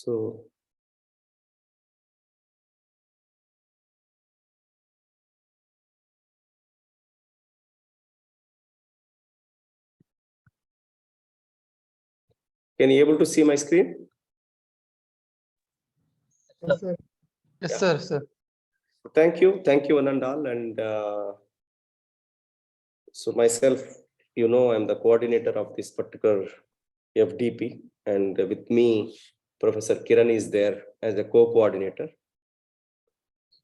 So can you able to see my screen? Yes, sir. Yes, Yeah. sir. Thank you, Anandal, and so myself, I'm the coordinator of this particular FDP, and with me, Professor Kiran is there as a co-coordinator.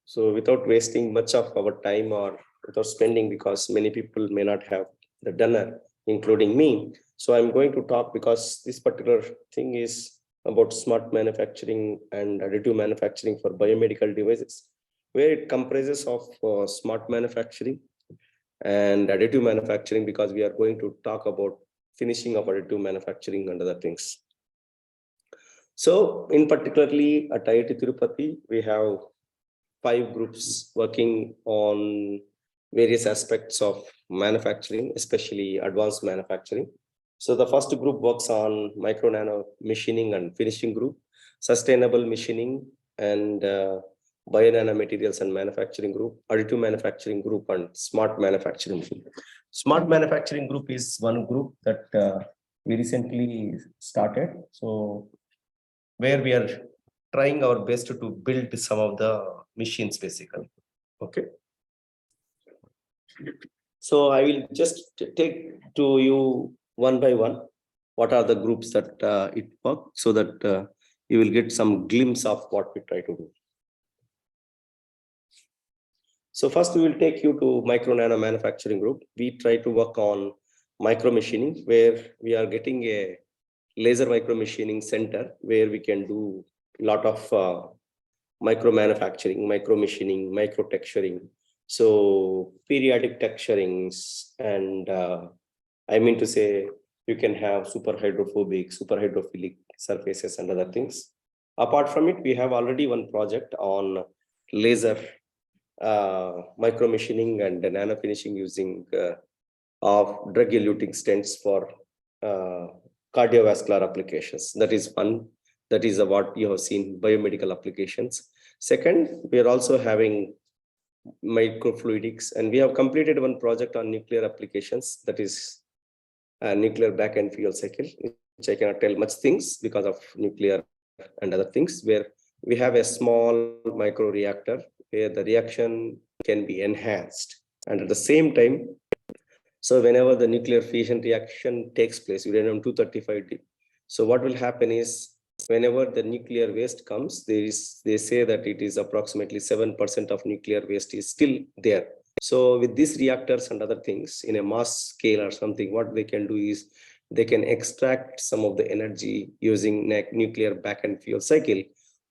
So without wasting much of our time or without spending, because many people may not have the dinner, including me. So I'm going to talk because this particular thing is about smart manufacturing and additive manufacturing for biomedical devices, where it comprises of smart manufacturing and additive manufacturing, because we are going to talk about finishing of additive manufacturing and other things. So in particularly at IIT Tirupati, we have 5 groups working on various aspects of manufacturing, especially advanced manufacturing. So the first group works on micro nano machining and finishing group, sustainable machining and bio materials and manufacturing group, additive manufacturing group, and smart manufacturing group. Smart manufacturing group is one group that we recently started. So where we are trying our best to build some of the machines basically. Okay. So I will just take to you one by one what are the groups that it work, so that you will get some glimpse of what we try to do. So first we will take you to micro nano manufacturing group. We try to work on micro machining, where we are getting a laser micro machining center where we can do a lot of micro manufacturing, micro machining, micro texturing. So periodic texturings, and I mean to say you can have super hydrophobic, super hydrophilic surfaces and other things. Apart from it, we have already one project on laser micro machining and nano finishing using of drug eluting stents for cardiovascular applications. That is one. That is what you have seen, biomedical applications. Second, we are also having microfluidics, and we have completed one project on nuclear applications, that is nuclear back-end fuel cycle, which I cannot tell much things because of nuclear and other things, where we have a small micro reactor where the reaction can be enhanced, and at the same time, so whenever the nuclear fission reaction takes place, uranium 235. So what will happen is, whenever the nuclear waste comes, they say that it is approximately 7% of nuclear waste is still there. So with these reactors and other things in a mass scale or something, what they can do is they can extract some of the energy using nuclear back-end fuel cycle,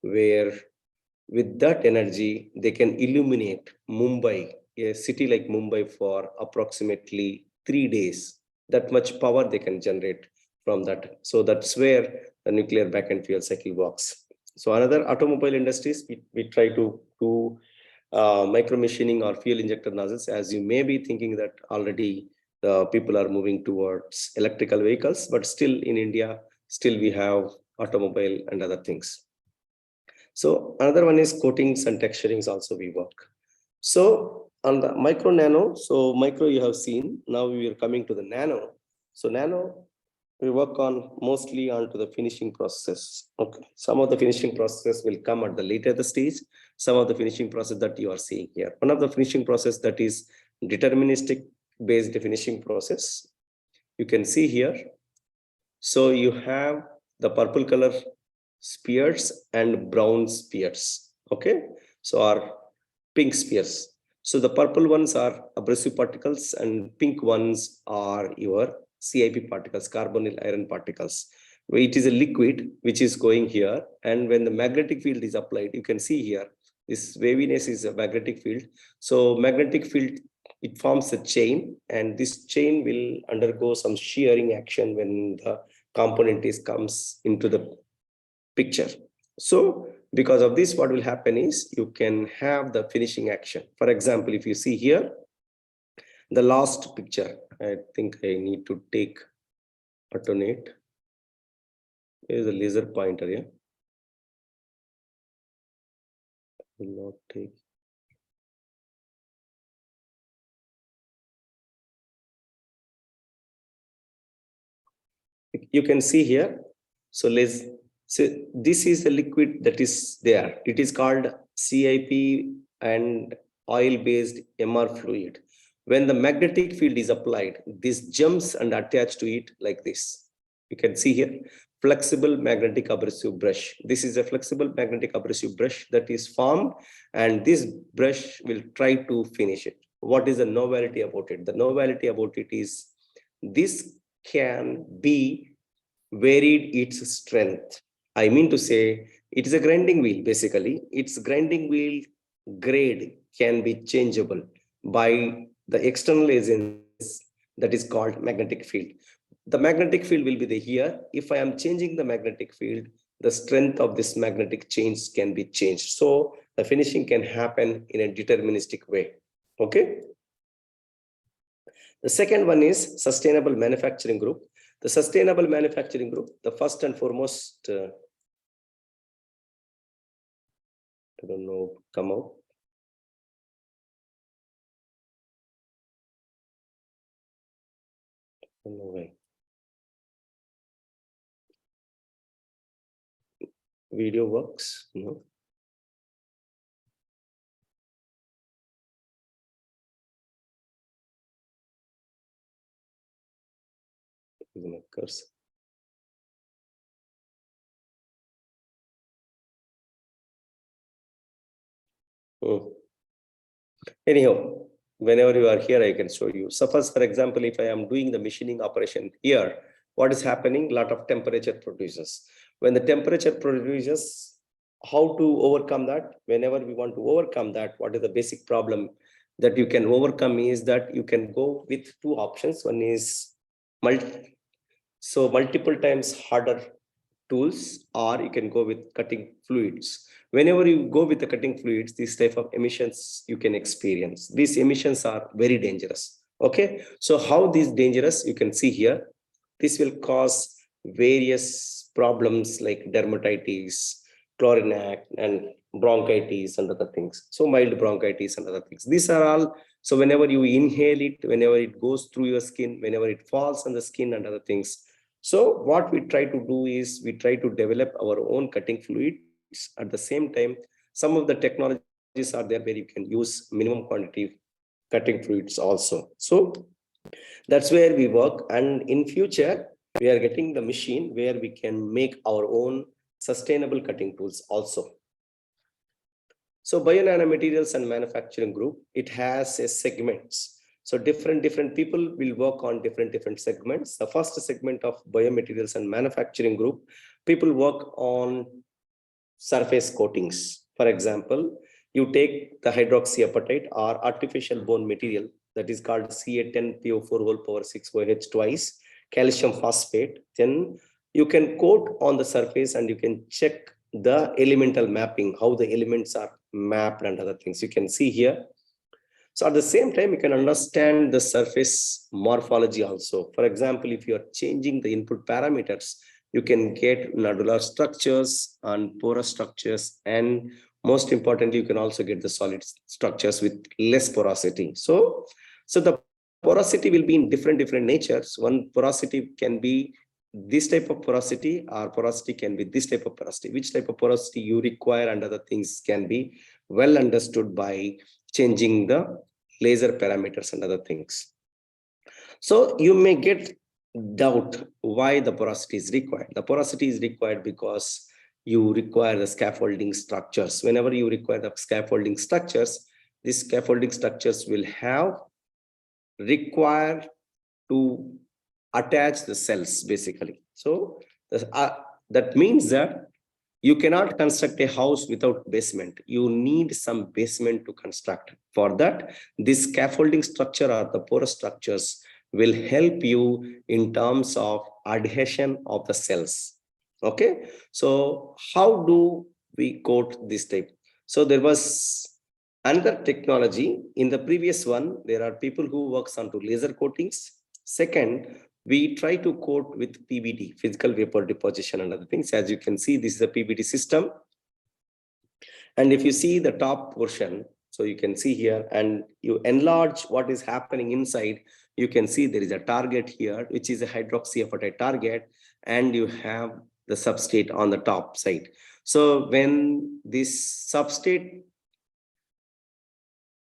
where with that energy, they can illuminate Mumbai, a city like Mumbai, for approximately 3 days. That much power they can generate from that. So that's where the nuclear back-end fuel cycle works. So another automobile industries, we try to do micro machining or fuel injector nozzles. As you may be thinking that already the people are moving towards electrical vehicles, but still in India, still we have automobile and other things. So another one is coatings and texturings also we work. So on the micro nano, so micro you have seen, now we are coming to the nano. So nano, we work on mostly onto the finishing process. Okay, some of the finishing process will come at the later the stage. Some of the finishing process that you are seeing here. One of the finishing process that is deterministic based finishing process. You can see here. So you have the purple color spheres and brown spheres. Okay, so are pink spheres. So the purple ones are abrasive particles and pink ones are your CIP particles, carbonyl iron particles. It is a liquid which is going here, and when the magnetic field is applied, you can see here this waviness is a magnetic field. So magnetic field, it forms a chain, and this chain will undergo some shearing action when the component comes into the picture. So because of this, what will happen is you can have the finishing action. For example, if you see here, the last picture, I think I need to take alternate. There is a laser pointer here. Will not take. You can see here. So this is the liquid that is there. It is called CIP and oil-based MR fluid. When the magnetic field is applied, this jumps and attach to it like this. You can see here, flexible magnetic abrasive brush. This is a flexible magnetic abrasive brush that is formed, and this brush will try to finish it. What is the novelty about it? The novelty about it is this can be varied its strength. I mean to say, it is a grinding wheel basically. Its grinding wheel grade can be changeable by the external agents that is called magnetic field. The magnetic field will be the here. If I am changing the magnetic field, the strength of this magnetic change can be changed. So the finishing can happen in a deterministic way. Okay. The second one is sustainable manufacturing group. The sustainable manufacturing group, the first and foremost, I don't know, come out. No way. Video works, no. My cursor. Anyhow, whenever you are here, I can show you. Suppose, for example, if I am doing the machining operation here, what is happening? A lot of temperature produces. When the temperature produces, how to overcome that? Whenever we want to overcome that, what is the basic problem that you can overcome is that you can go with two options. One is multiple times harder tools, or you can go with cutting fluids. Whenever you go with the cutting fluids, these type of emissions you can experience. These emissions are very dangerous. Okay, so how these dangerous, you can see here. This will cause various problems like dermatitis, chlorinac, and bronchitis and other things. So mild bronchitis and other things. These are all. So whenever you inhale it, whenever it goes through your skin, whenever it falls on the skin and other things. So what we try to do is we try to develop our own cutting fluids. At the same time, some of the technologies are there where you can use minimum quantity cutting fluids also. So that's where we work. And in future, we are getting the machine where we can make our own sustainable cutting tools also. So Bionanomaterials and Manufacturing Group, it has a segments. So different people will work on different segments. The first segment of Biomaterials and Manufacturing Group, people work on surface coatings. For example, you take the hydroxyapatite or artificial bone material that is called Ca10PO4 6OH twice, calcium phosphate. Then you can coat on the surface and you can check the elemental mapping, how the elements are mapped and other things. You can see here. So at the same time, you can understand the surface morphology also. For example, if you are changing the input parameters, you can get nodular structures and porous structures, and most importantly, you can also get the solid structures with less porosity. So the porosity will be in different natures. One porosity can be this type of porosity, or porosity can be this type of porosity. Which type of porosity you require and other things can be well understood by changing the laser parameters and other things. So you may get doubt why the porosity is required. The porosity is required because you require the scaffolding structures. Whenever you require the scaffolding structures, these scaffolding structures will require to attach the cells basically. So that means that you cannot construct a house without basement. You need some basement to construct. For that, this scaffolding structure or the porous structures will help you in terms of adhesion of the cells. Okay, so how do we coat this type? So there was another technology. In the previous one, there are people who works onto laser coatings. Second, we try to coat with PVD, physical vapor deposition and other things. As you can see, this is a PVD system. And if you see the top portion, so you can see here, and you enlarge what is happening inside, you can see there is a target here, which is a hydroxyapatite target, and you have the substrate on the top side. So when this substrate,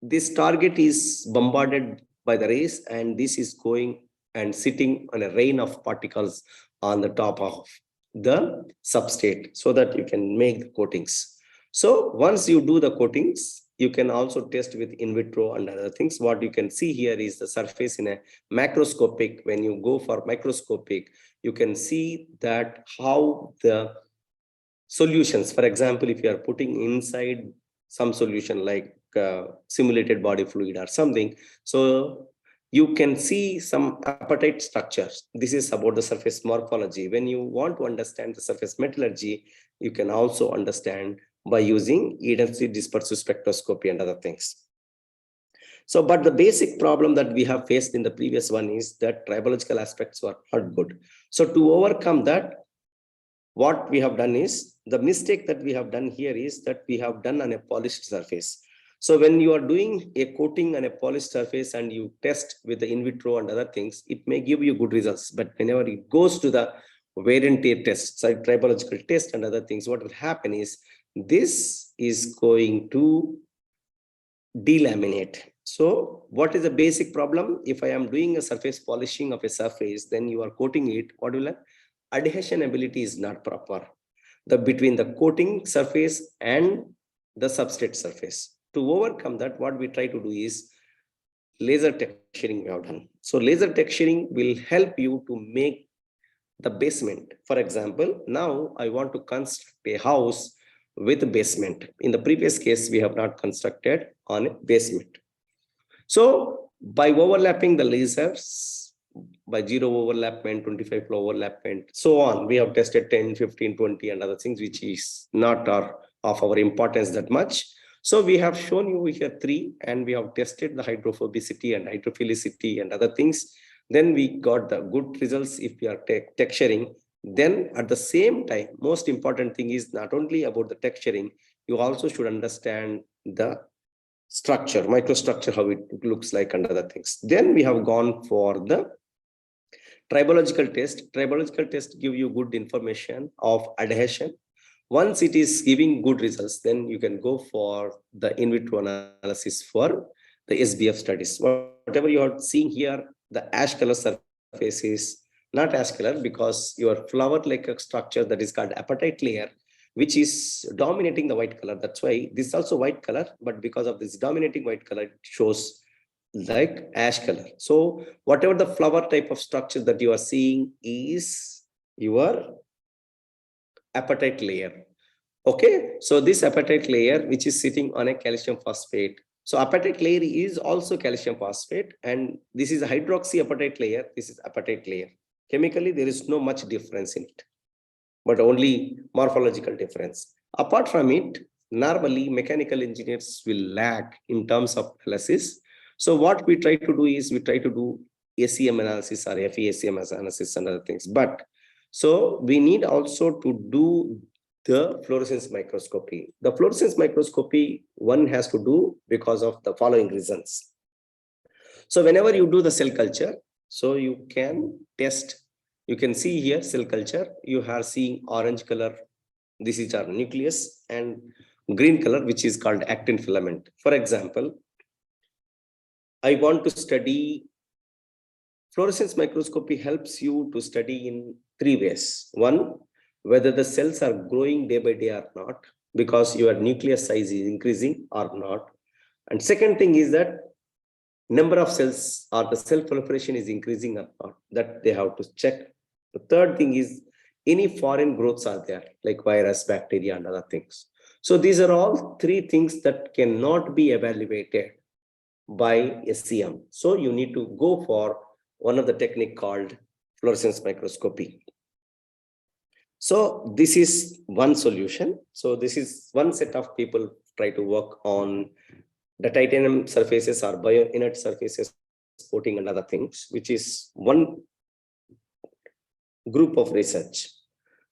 this target is bombarded by the rays, and this is going and sitting on a rain of particles on the top of the substrate, so that you can make the coatings. So once you do the coatings, you can also test with in vitro and other things. What you can see here is the surface in a macroscopic. When you go for microscopic, you can see that how the solutions, for example, if you are putting inside some solution like simulated body fluid or something, so you can see some apatite structures. This is about the surface morphology. When you want to understand the surface metallurgy, you can also understand by using intensity dispersive spectroscopy and other things. So, but the basic problem that we have faced in the previous one is that tribological aspects were not good. So to overcome that, what we have done is, the mistake that we have done here is that we have done on a polished surface. So when you are doing a coating on a polished surface and you test with the in vitro and other things, it may give you good results. But whenever it goes to the wear and tear tests, like tribological test and other things, what will happen is this is going to delaminate. So what is the basic problem? If I am doing a surface polishing of a surface, then you are coating it, what will happen? Adhesion ability is not proper between the coating surface and the substrate surface. To overcome that, what we try to do is laser texturing we have done. So laser texturing will help you to make the basement. For example, now I want to construct a house with a basement. In the previous case, we have not constructed on a basement. So by overlapping the lasers, by 0 overlapment, 25 flow overlapment, so on, we have tested 10, 15, 20 and other things, which is not of our importance that much. So we have shown you here 3, and we have tested the hydrophobicity and hydrophilicity and other things. Then we got the good results if we are texturing. Then at the same time, most important thing is not only about the texturing, you also should understand the structure, microstructure, how it looks like and other things. Then we have gone for the tribological test. Tribological test give you good information of adhesion. Once it is giving good results, then you can go for the in vitro analysis for the SBF studies. Whatever you are seeing here, the ash color surface is not ash color because your flower like a structure that is called apatite layer, which is dominating the white color. That's why this is also white color, but because of this dominating white color, it shows like ash color. So whatever the flower type of structure that you are seeing is your apatite layer. Okay, so this apatite layer, which is sitting on a calcium phosphate. So apatite layer is also calcium phosphate, and this is a hydroxyapatite layer. This is apatite layer. Chemically, there is no much difference in it, but only morphological difference. Apart from it, normally mechanical engineers will lag in terms of analysis. So what we try to do is we try to do ACM analysis or FEACM analysis and other things. But so we need also to do the fluorescence microscopy. The fluorescence microscopy one has to do because of the following reasons. So whenever you do the cell culture, so you can test. You can see here cell culture, you are seeing orange color, this is our nucleus, and green color, which is called actin filament. For example, I want to study, fluorescence microscopy helps you to study in 3 ways. One, whether the cells are growing day by day or not, because your nucleus size is increasing or not. And second thing is that number of cells or the cell proliferation is increasing or not, that they have to check. The third thing is any foreign growths are there, like virus, bacteria, and other things. So these are all 3 things that cannot be evaluated by SCM. So you need to go for one of the technique called fluorescence microscopy. So this is one solution. So this is one set of people try to work on the titanium surfaces or bio-inert surfaces, coating and other things, which is one group of research.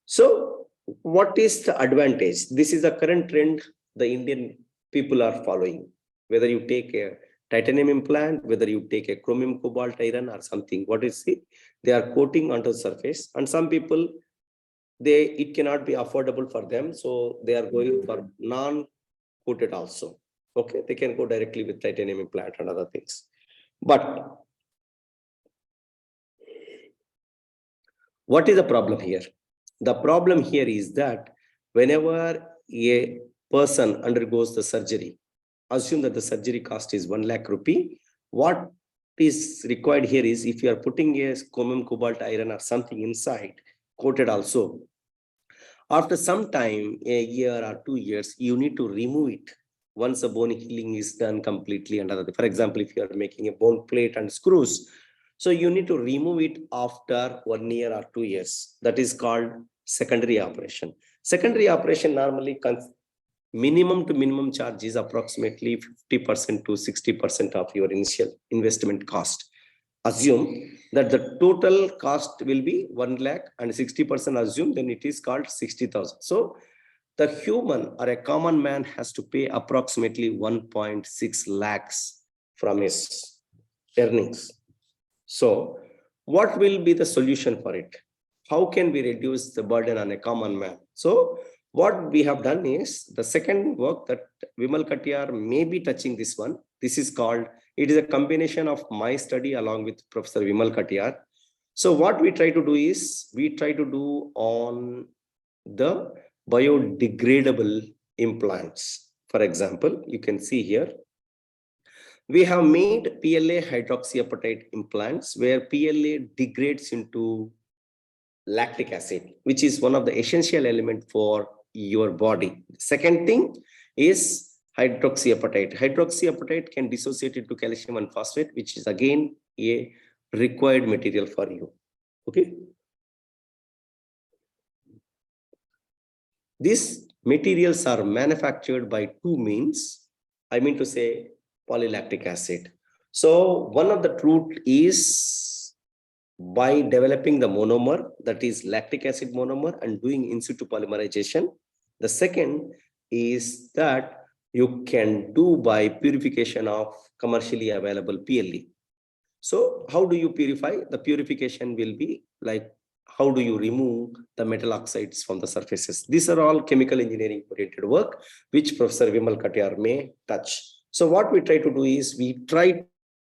So what is the advantage? This is the current trend the Indian people are following. Whether you take a titanium implant, whether you take a chromium cobalt iron or something, what is it? They are coating onto the surface, and some people, it cannot be affordable for them, so they are going for non-coated also. Okay, they can go directly with titanium implant and other things. But what is the problem here? The problem here is that whenever a person undergoes the surgery, assume that the surgery cost is 1 lakh rupee. What is required here is, if you are putting a chromium cobalt iron or something inside, coated also, after some time, a year or 2 years, you need to remove it once the bone healing is done completely. And other, for example, if you are making a bone plate and screws, so you need to remove it after 1 year or 2 years. That is called secondary operation. Secondary operation normally minimum to minimum charge is approximately 50% to 60% of your initial investment cost. Assume that the total cost will be 1 lakh and 60% assume, then it is called 60,000. So the human or a common man has to pay approximately 1.6 lakhs from his earnings. So what will be the solution for it? How can we reduce the burden on a common man? So what we have done is, the second work that Vimal Katiyar may be touching this one. This is called, it is a combination of my study along with Professor Vimal Katiyar. So what we try to do is, we try to do on the biodegradable implants. For example, you can see here, we have made PLA hydroxyapatite implants where PLA degrades into lactic acid, which is one of the essential elements for your body. Second thing is hydroxyapatite. Hydroxyapatite can dissociate into calcium and phosphate, which is again a required material for you. Okay. These materials are manufactured by two means. I mean to say polylactic acid. So one of the route is by developing the monomer, that is lactic acid monomer, and doing in situ polymerization. The second is that you can do by purification of commercially available PLE. So how do you purify? The purification will be like, how do you remove the metal oxides from the surfaces? These are all chemical engineering oriented work, which Professor Vimal Katiyar may touch. So what we try to do is, we try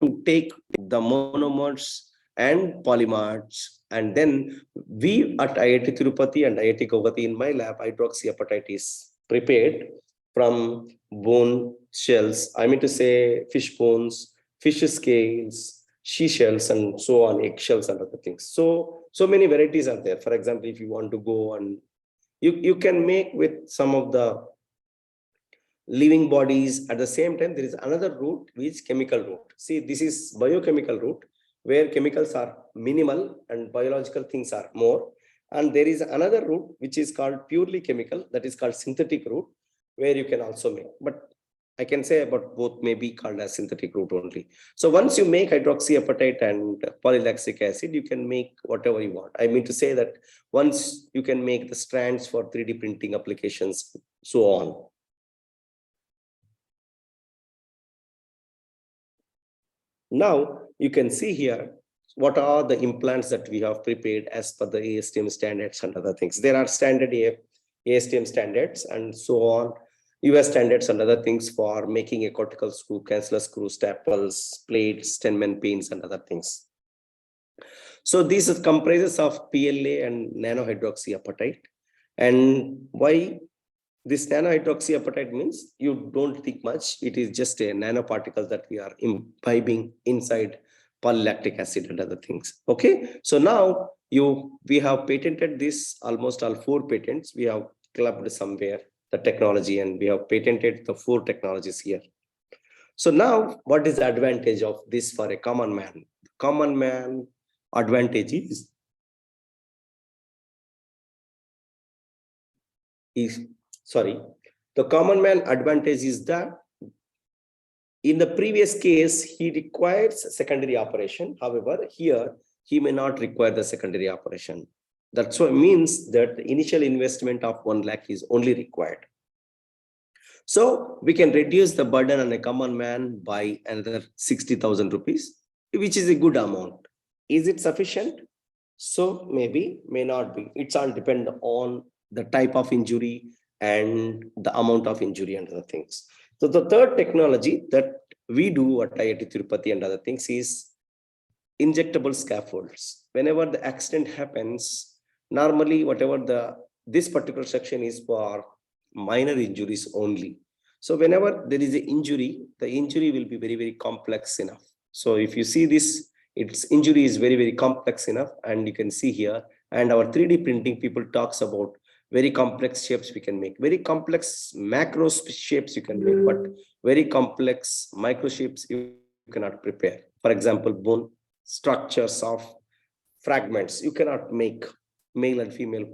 to take the monomers and polymers, and then we at IIT Tirupati and IIT Guwahati, in my lab, hydroxyapatite is prepared from bone shells. I mean to say fish bones, fish scales, seashells, and so on, eggshells and other things. So many varieties are there. For example, if you want to go and you can make with some of the living bodies. At the same time, there is another route, which is chemical route. See, this is biochemical route, where chemicals are minimal and biological things are more. And there is another route which is called purely chemical, that is called synthetic route, where you can also make. But I can say about both may be called as synthetic route only. So once you make hydroxyapatite and polylactic acid, you can make whatever you want. I mean to say that once you can make the strands for 3D printing applications, so on. Now you can see here what are the implants that we have prepared as per the ASTM standards and other things. There are standard ASTM standards and so on, US standards and other things for making a cortical screw, cancellous screw, staples, plates, 10-man pins and other things. So this comprises of PLA and nanohydroxyapatite. And why this nanohydroxyapatite means, you don't think much. It is just a nanoparticle that we are imbibing inside polylactic acid and other things. Okay. So now we have patented this, almost all 4 patents. We have clubbed somewhere the technology, and we have patented the 4 technologies here. So now what is the advantage of this for a common man? Common man advantage is the common man advantage is that in the previous case, he requires secondary operation. However, here he may not require the secondary operation. That's what means that the initial investment of 1 lakh is only required. So we can reduce the burden on a common man by another 60,000 rupees, which is a good amount. Is it sufficient? So maybe, may not be. It's all depend on the type of injury and the amount of injury and other things. So the third technology that we do at IIT Tirupati and other things is injectable scaffolds. Whenever the accident happens, normally whatever this particular section is for minor injuries only. So whenever there is an injury, the injury will be very, very complex enough. So if you see this, its injury is very, very complex enough, and you can see here, and our 3D printing people talks about very complex shapes we can make, very complex macro shapes you can make, but very complex micro shapes you cannot prepare. For example, bone structures of fragments you cannot make male and female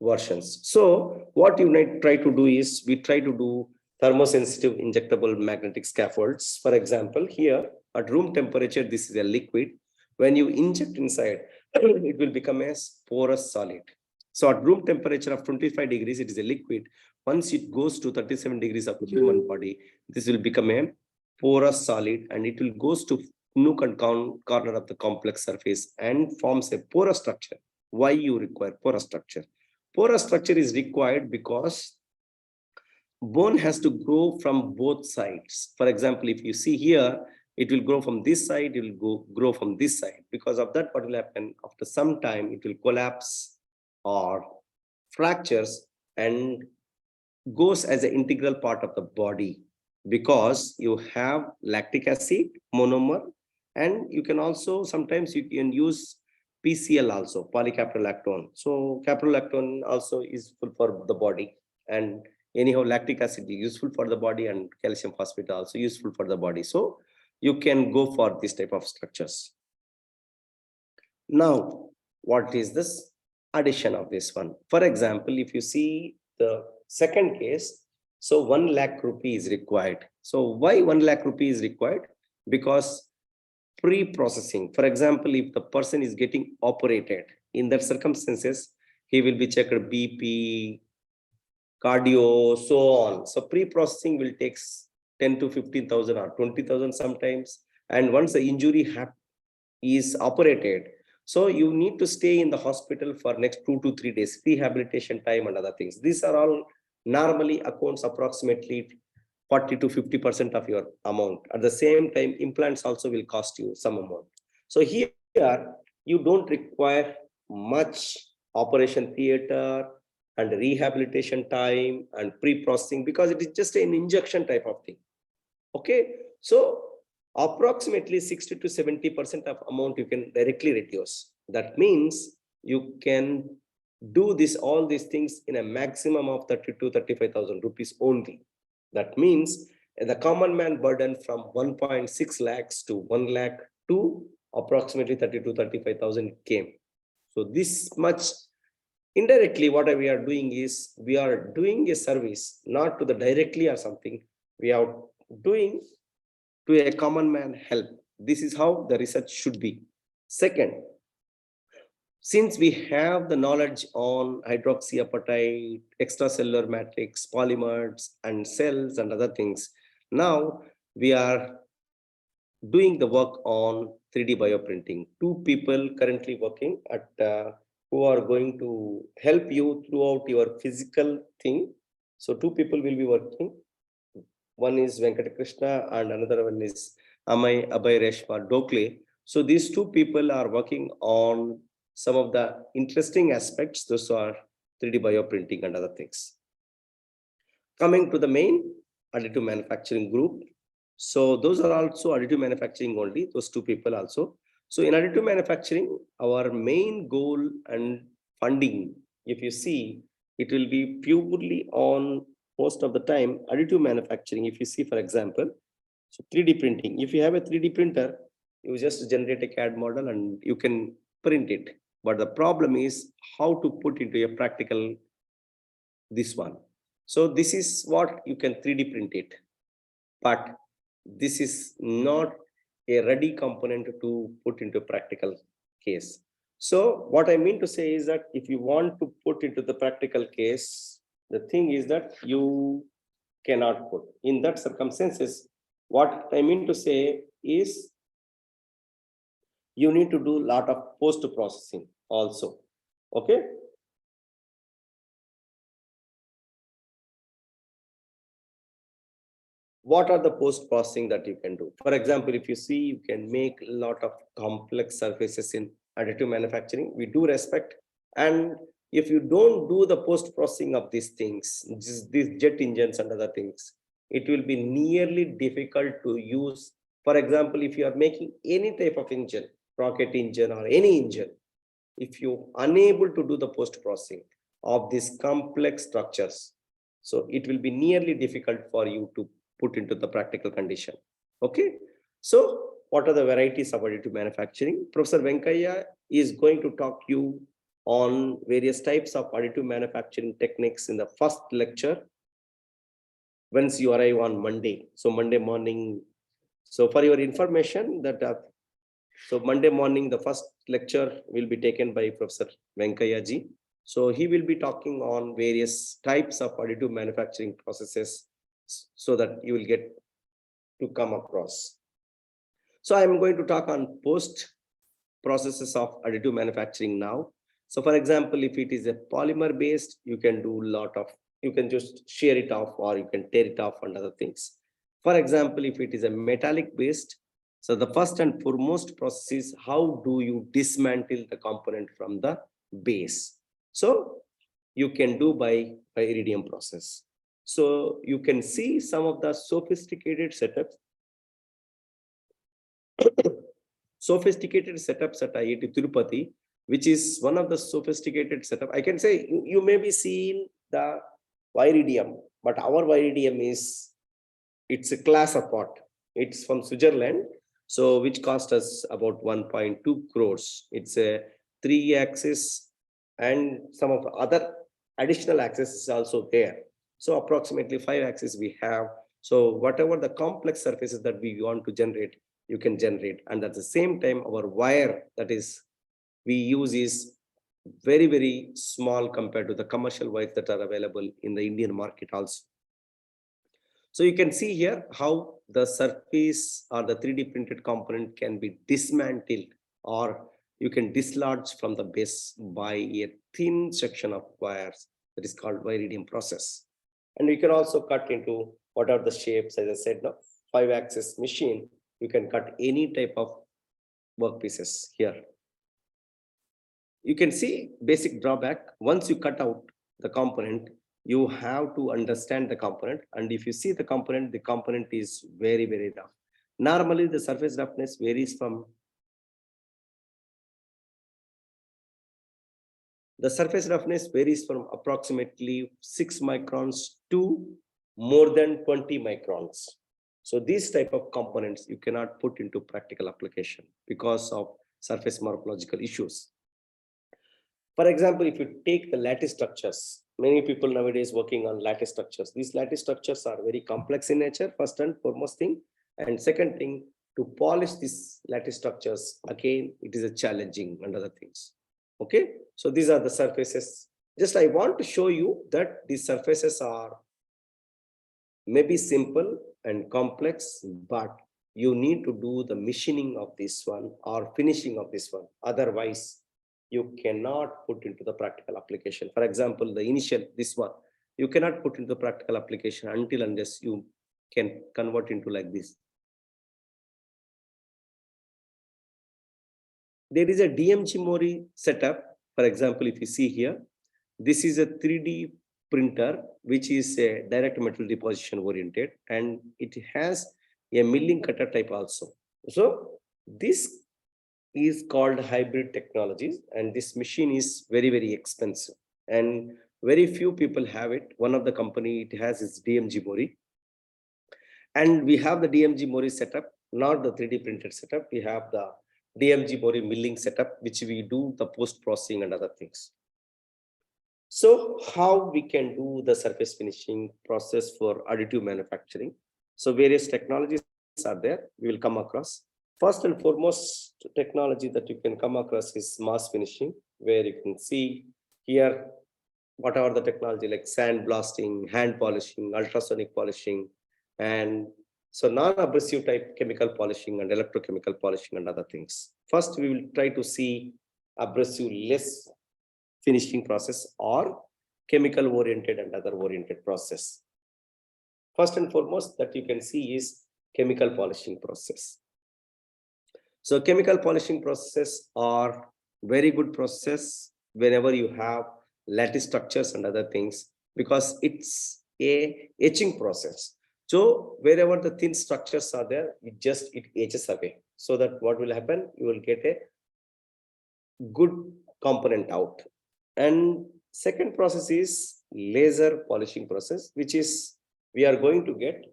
versions. So what you might try to do is we try to do thermosensitive injectable magnetic scaffolds. For example, here at room temperature, this is a liquid. When you inject inside, it will become a porous solid. So at room temperature of 25 degrees, it is a liquid. Once it goes to 37 degrees of the human body, this will become a porous solid, and it will goes to nook and corner of the complex surface and forms a porous structure. Why you require porous structure? Porous structure is required because bone has to grow from both sides. For example, if you see here, it will grow from this side, it will grow from this side. Because of that, what will happen? After some time, it will collapse or fractures and goes as an integral part of the body, because you have lactic acid monomer, and you can also sometimes you can use PCL also, polycaprolactone. So caprolactone also is useful for the body, and anyhow lactic acid is useful for the body, and calcium phosphate also useful for the body. So you can go for this type of structures. Now, what is this addition of this one? For example, if you see the second case, so 1 lakh rupee is required. So why 1 lakh rupee is required? Because pre-processing, for example, if the person is getting operated, in that circumstances, he will be checked BP, cardio, so on. So pre-processing will take 10 to 15,000 or 20,000 sometimes. And once the injury is operated, so you need to stay in the hospital for next 2 to 3 days, rehabilitation time and other things. These are all normally accounts approximately 40 to 50% of your amount. At the same time, implants also will cost you some amount. So here you don't require much operation theater and rehabilitation time and pre-processing, because it is just an injection type of thing. Okay, so approximately 60 to 70% of amount you can directly reduce. That means you can do all these things in a maximum of 30 to 35,000 rupees only. That means the common man burden from 1.6 lakhs to 1 lakh to approximately 30 to 35,000 came. So this much indirectly what we are doing is we are doing a service, not to the directly or something, we are doing to a common man help. This is how the research should be. Second, since we have the knowledge on hydroxyapatite, extracellular matrix, polymers, and cells and other things, now we are doing the work on 3D bioprinting. 2 people currently working at who are going to help you throughout your physical thing. So 2 people will be working. One is Venkatakrishna and another one is Amay Abhay Reshma Dokle. So these 2 people are working on some of the interesting aspects. Those are 3D bioprinting and other things. Coming to the main additive manufacturing group. So those are also additive manufacturing only, those 2 people also. So in additive manufacturing, our main goal and funding, if you see, it will be purely on most of the time additive manufacturing. If you see, for example, so 3D printing, if you have a 3D printer, you just generate a CAD model and you can print it. But the problem is how to put into a practical this one. So this is what you can 3D print it, but this is not a ready component to put into practical case. So what I mean to say is that if you want to put into the practical case, the thing is that you cannot put. In that circumstances, what I mean to say is you need to do a lot of post processing also. Okay. What are the post processing that you can do? For example, if you see, you can make a lot of complex surfaces in additive manufacturing. We do respect. And if you don't do the post processing of these things, these jet engines and other things, it will be nearly difficult to use. For example, if you are making any type of engine, rocket engine or any engine, if you unable to do the post processing of these complex structures, so it will be nearly difficult for you to put into the practical condition. Okay, so what are the varieties of additive manufacturing? Professor Venkaya is going to talk you on various types of additive manufacturing techniques in the first lecture once you arrive on Monday. So Monday morning. So for your information, that so Monday morning, the first lecture will be taken by Professor Venkaya ji. So he will be talking on various types of additive manufacturing processes so that you will get to come across. So I'm going to talk on post processes of additive manufacturing now. So for example, if it is a polymer based, you can do a lot of, you can just shear it off or you can tear it off and other things. For example, if it is a metallic based, so the first and foremost process is how do you dismantle the component from the base. So you can do by iridium process. So you can see some of the sophisticated setups at IIT Tirupati, which is one of the sophisticated setup. I can say you may be seeing the iridium, but our iridium is, it's a class apart. It's from Switzerland, so which cost us about 1.2 crores. It's a 3-axis and some of the other additional axis is also there. So approximately 5 axis we have. So whatever the complex surfaces that we want to generate, you can generate. And at the same time, our wire that is we use is very, very small compared to the commercial wires that are available in the Indian market also. So you can see here how the surface or the 3D printed component can be dismantled or you can dislodge from the base by a thin section of wires that is called iridium process. And you can also cut into what are the shapes, as I said, no? 5-axis machine, you can cut any type of workpieces here. You can see basic drawback. Once you cut out the component, you have to understand the component. And if you see the component is very, very rough. Normally, the surface roughness varies from approximately 6 microns to more than 20 microns. So these type of components you cannot put into practical application because of surface morphological issues. For example, if you take the lattice structures, many people nowadays working on lattice structures. These lattice structures are very complex in nature, first and foremost thing. And second thing, to polish these lattice structures, again, it is a challenging and other things. Okay, so these are the surfaces. Just I want to show you that these surfaces are maybe simple and complex, but you need to do the machining of this one or finishing of this one. Otherwise, you cannot put into the practical application. For example, the initial, this one, you cannot put into practical application until unless you can convert into like this. There is a DMG Mori setup. For example, if you see here, this is a 3D printer, which is a direct metal deposition oriented, and it has a milling cutter type also. So this is called hybrid technologies, and this machine is very, very expensive and very few people have it. One of the company it has is DMG Mori, and we have the DMG Mori setup, not the 3D printed setup. We have the DMG Mori milling setup, which we do the post processing and other things. So how we can do the surface finishing process for additive manufacturing? So various technologies are there. We will come across. First and foremost technology that you can come across is mass finishing, where you can see here whatever the technology like sand blasting, hand polishing, ultrasonic polishing, and so non-abrasive type chemical polishing and electrochemical polishing and other things. First, we will try to see abrasive less finishing process or chemical oriented and other oriented process. First and foremost that you can see is chemical polishing process. So chemical polishing processes are very good process whenever you have lattice structures and other things, because it's a etching process. So wherever the thin structures are there, it etches away. So that what will happen? You will get a good component out. And second process is laser polishing process, which is we are going to get.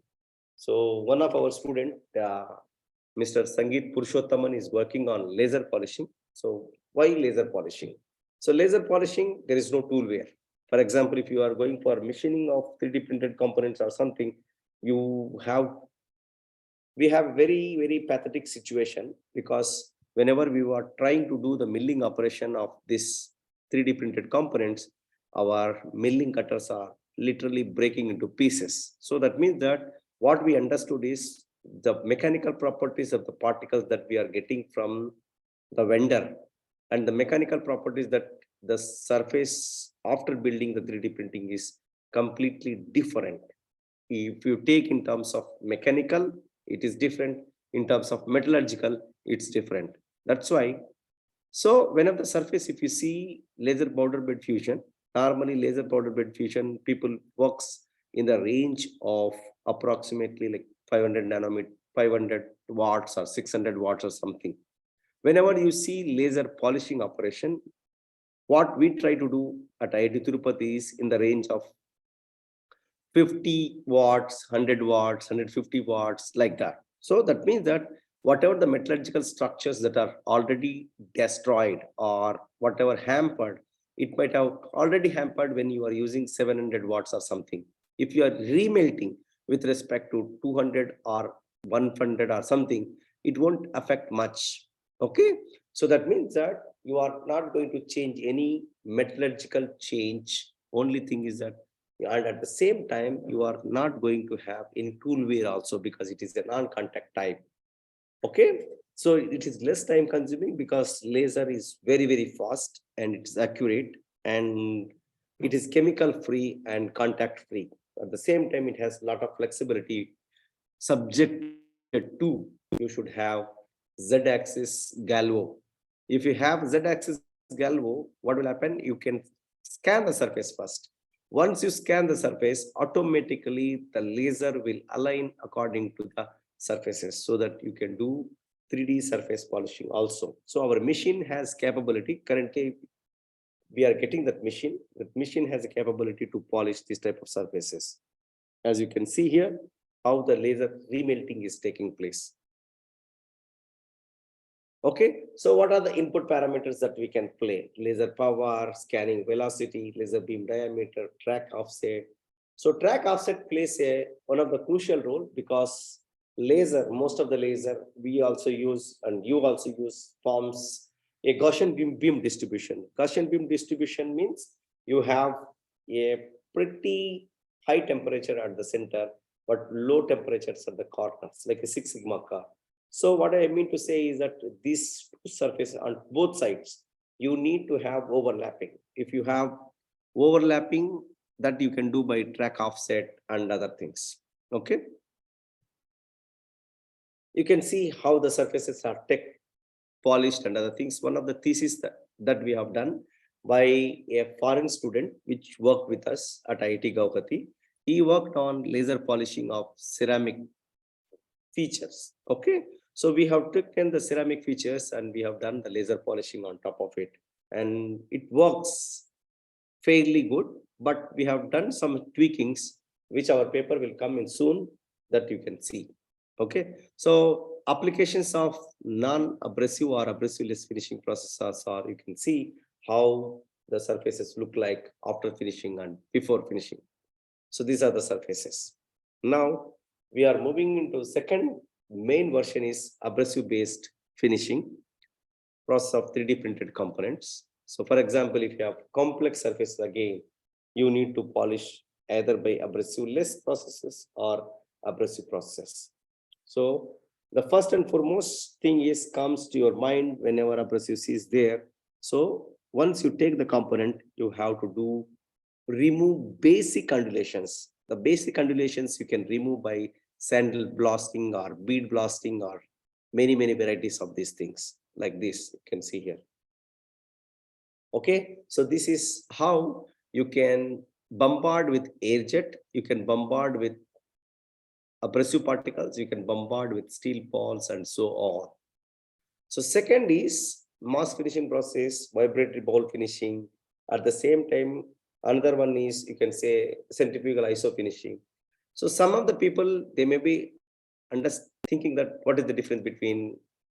So one of our student, Mr. Sangeet Purushothaman, is working on laser polishing. So why laser polishing? So laser polishing, there is no tool wear. For example, if you are going for machining of 3D printed components or something, we have very, very pathetic situation, because whenever we were trying to do the milling operation of this 3D printed components, our milling cutters are literally breaking into pieces. So that means that what we understood is the mechanical properties of the particles that we are getting from the vendor and the mechanical properties that the surface after building the 3D printing is completely different. If you take in terms of mechanical, it is different. In terms of metallurgical, it's different. That's why. So whenever the surface, if you see laser powder bed fusion, normally laser powder bed fusion, people works in the range of approximately like 500 nanometer, 500 watts or 600 watts or something. Whenever you see laser polishing operation, what we try to do at IIT Tirupati is in the range of 50 watts, 100 watts, 150 watts, like that. So that means that whatever the metallurgical structures that are already destroyed or whatever hampered, it might have already hampered when you are using 700 watts or something. If you are remelting with respect to 200 or 100 or something, it won't affect much. Okay. So that means that you are not going to change any metallurgical change. Only thing is that, and at the same time, you are not going to have any tool wear also, because it is a non-contact type. Okay, so it is less time consuming because laser is very, very fast and it's accurate, and it is chemical free and contact free. At the same time, it has a lot of flexibility. Subjected to, you should have Z-axis galvo. If you have Z-axis galvo, what will happen? You can scan the surface first. Once you scan the surface, automatically the laser will align according to the surfaces, so that you can do 3D surface polishing also. So our machine has capability. Currently, we are getting that machine. That machine has a capability to polish this type of surfaces. As you can see here, how the laser remelting is taking place. Okay, so what are the input parameters that we can play? Laser power, scanning velocity, laser beam diameter, track offset. So track offset plays one of the crucial role, because laser, most of the laser we also use and you also use forms a Gaussian beam distribution. Gaussian beam distribution means you have a pretty high temperature at the center, but low temperatures at the corners, like a 6 sigma curve. So what I mean to say is that these two surfaces on both sides, you need to have overlapping. If you have overlapping, that you can do by track offset and other things. Okay. You can see how the surfaces are polished and other things. One of the theses that we have done by a foreign student which worked with us at IIT Gauhati. He worked on laser polishing of ceramic features. Okay. So we have taken the ceramic features and we have done the laser polishing on top of it. And it works fairly good, but we have done some tweakings, which our paper will come in soon, that you can see. Okay. So applications of non-abrasive or abrasive-less finishing processes are, you can see how the surfaces look like after finishing and before finishing. So these are the surfaces. Now we are moving into second main version is abrasive based finishing process of 3D printed components. So for example, if you have complex surfaces, again, you need to polish either by abrasive-less processes or abrasive process. So the first and foremost thing is comes to your mind whenever abrasive is there. So once you take the component, you have to remove basic undulations. The basic undulations you can remove by sandal blasting or bead blasting or many varieties of these things like this you can see here. Okay, so this is how you can bombard with air jet, you can bombard with abrasive particles, you can bombard with steel balls and so on. So second is mass finishing process, vibratory ball finishing. At the same time, another one is you can say centrifugal iso finishing. So some of the people, they may be thinking that what is the difference between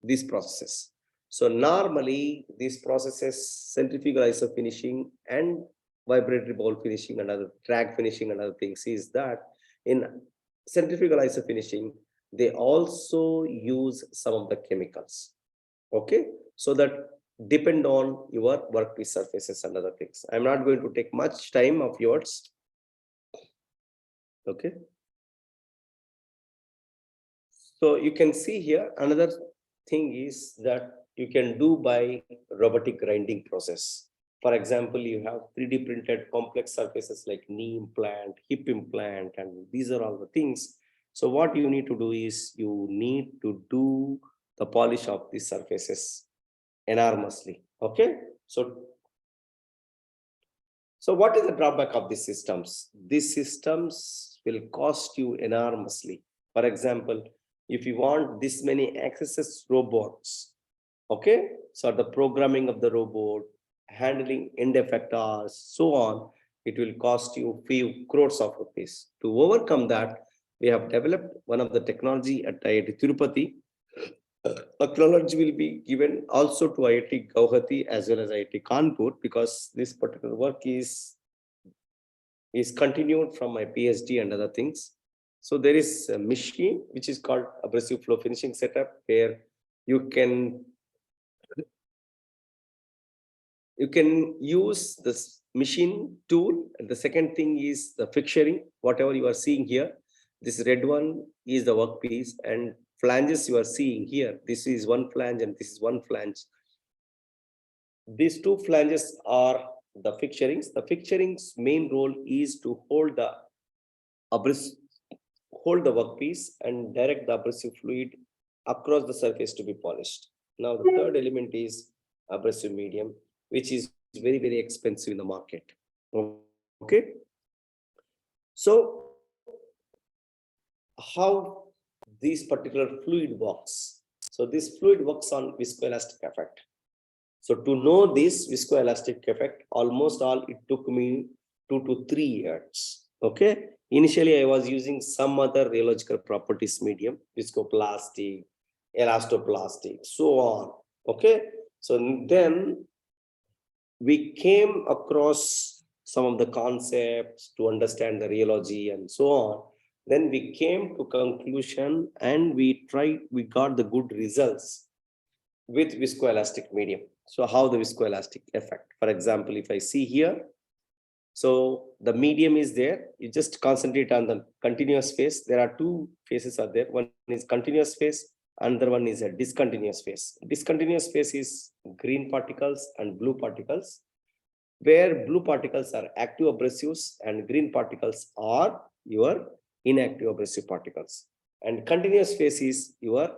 these processes. So normally these processes, centrifugal iso finishing and vibratory ball finishing and other drag finishing and other things is that in centrifugal iso finishing, they also use some of the chemicals. Okay, so that depend on your workpiece surfaces and other things. I'm not going to take much time of yours. Okay, so you can see here another thing is that you can do by robotic grinding process. For example, you have 3D printed complex surfaces like knee implant, hip implant, and these are all the things. So what you need to do is you need to do the polish of these surfaces enormously. Okay, so what is the drawback of these systems? These systems will cost you enormously. For example, if you want this many accesses robots, okay, so the programming of the robot, handling end effectors, so on, it will cost you few crores of rupees. To overcome that, we have developed one of the technology at IIT Tirupati. Acknowledge will be given also to IIT Guwahati as well as IIT Kanpur, because this particular work is continued from my PhD and other things. So there is a machine which is called abrasive flow finishing setup, where you can use this machine tool. And the second thing is the fixturing, whatever you are seeing here. This red one is the workpiece, and flanges you are seeing here. This is one flange and this is one flange. These two flanges are the fixturings. The fixturing's main role is to hold the workpiece and direct the abrasive fluid across the surface to be polished. Now the third element is abrasive medium, which is very expensive in the market. Okay, so how this particular fluid works? So this fluid works on viscoelastic effect. So to know this viscoelastic effect, almost all it took me 2 to 3 years. Okay, initially I was using some other rheological properties medium, viscoplastic, elastoplastic, so on. Okay, so then we came across some of the concepts to understand the rheology and so on. Then we came to conclusion and we got the good results with viscoelastic medium. So how the viscoelastic effect? For example, if I see here, so the medium is there, you just concentrate on the continuous phase. There are two phases are there. One is continuous phase, another one is a discontinuous phase. Discontinuous phase is green particles and blue particles, where blue particles are active abrasives and green particles are your inactive abrasive particles. And continuous phase is your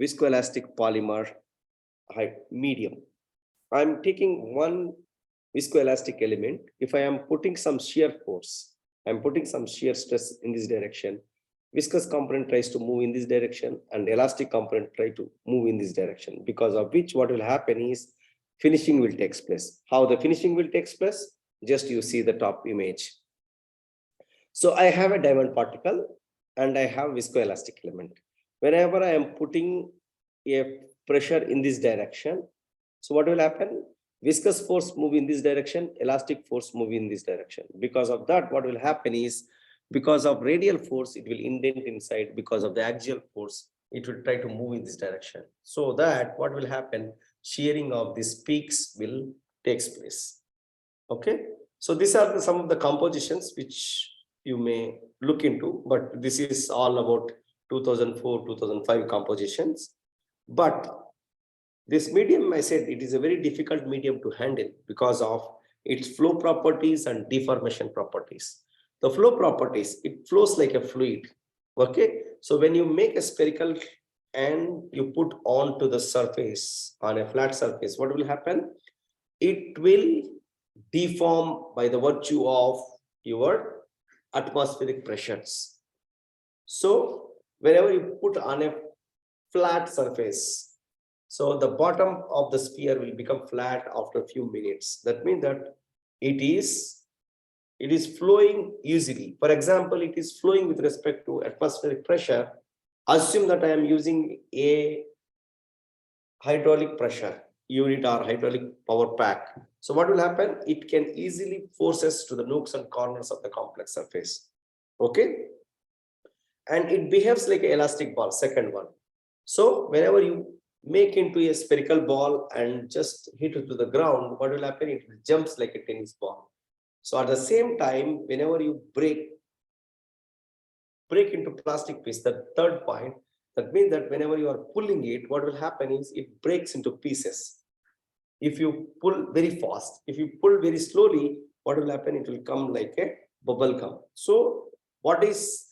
viscoelastic polymer medium. I'm taking one viscoelastic element. If I am putting some shear force, I'm putting some shear stress in this direction, viscous component tries to move in this direction and elastic component try to move in this direction, because of which what will happen is finishing will take place. How the finishing will take place? Just you see the top image. So I have a diamond particle and I have viscoelastic element. Whenever I am putting a pressure in this direction, so what will happen? Viscous force move in this direction, elastic force move in this direction. Because of that, what will happen is, because of radial force, it will indent inside. Because of the axial force, it will try to move in this direction. So that what will happen? Shearing of these peaks will takes place. Okay. So these are some of the compositions which you may look into, but this is all about 2004, 2005 compositions. But this medium, I said, it is a very difficult medium to handle because of its flow properties and deformation properties. The flow properties, it flows like a fluid. Okay, so when you make a spherical and you put onto the surface, on a flat surface, what will happen? It will deform by the virtue of your atmospheric pressures. So whenever you put on a flat surface, so the bottom of the sphere will become flat after a few minutes. That means that it is flowing easily. For example, it is flowing with respect to atmospheric pressure. Assume that I am using a hydraulic pressure unit or hydraulic power pack. So what will happen? It can easily forces to the nooks and corners of the complex surface. Okay. And it behaves like an elastic ball, second one. So whenever you make into a spherical ball and just hit it to the ground, what will happen? It jumps like a tennis ball. So at the same time, whenever you break into plastic piece, the third point, that means that whenever you are pulling it, what will happen is it breaks into pieces. If you pull very fast, if you pull very slowly, what will happen? It will come like a bubble gum. So what is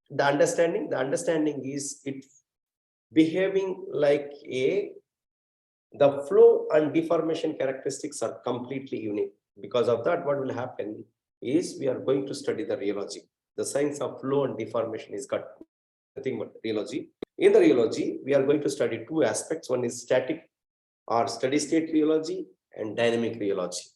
the understanding? The understanding is it behaving like the flow and deformation characteristics are completely unique. Because of that, what will happen is we are going to study the rheology. The science of flow and deformation is got nothing but rheology. In the rheology, we are going to study two aspects. One is static or steady state rheology and dynamic rheology.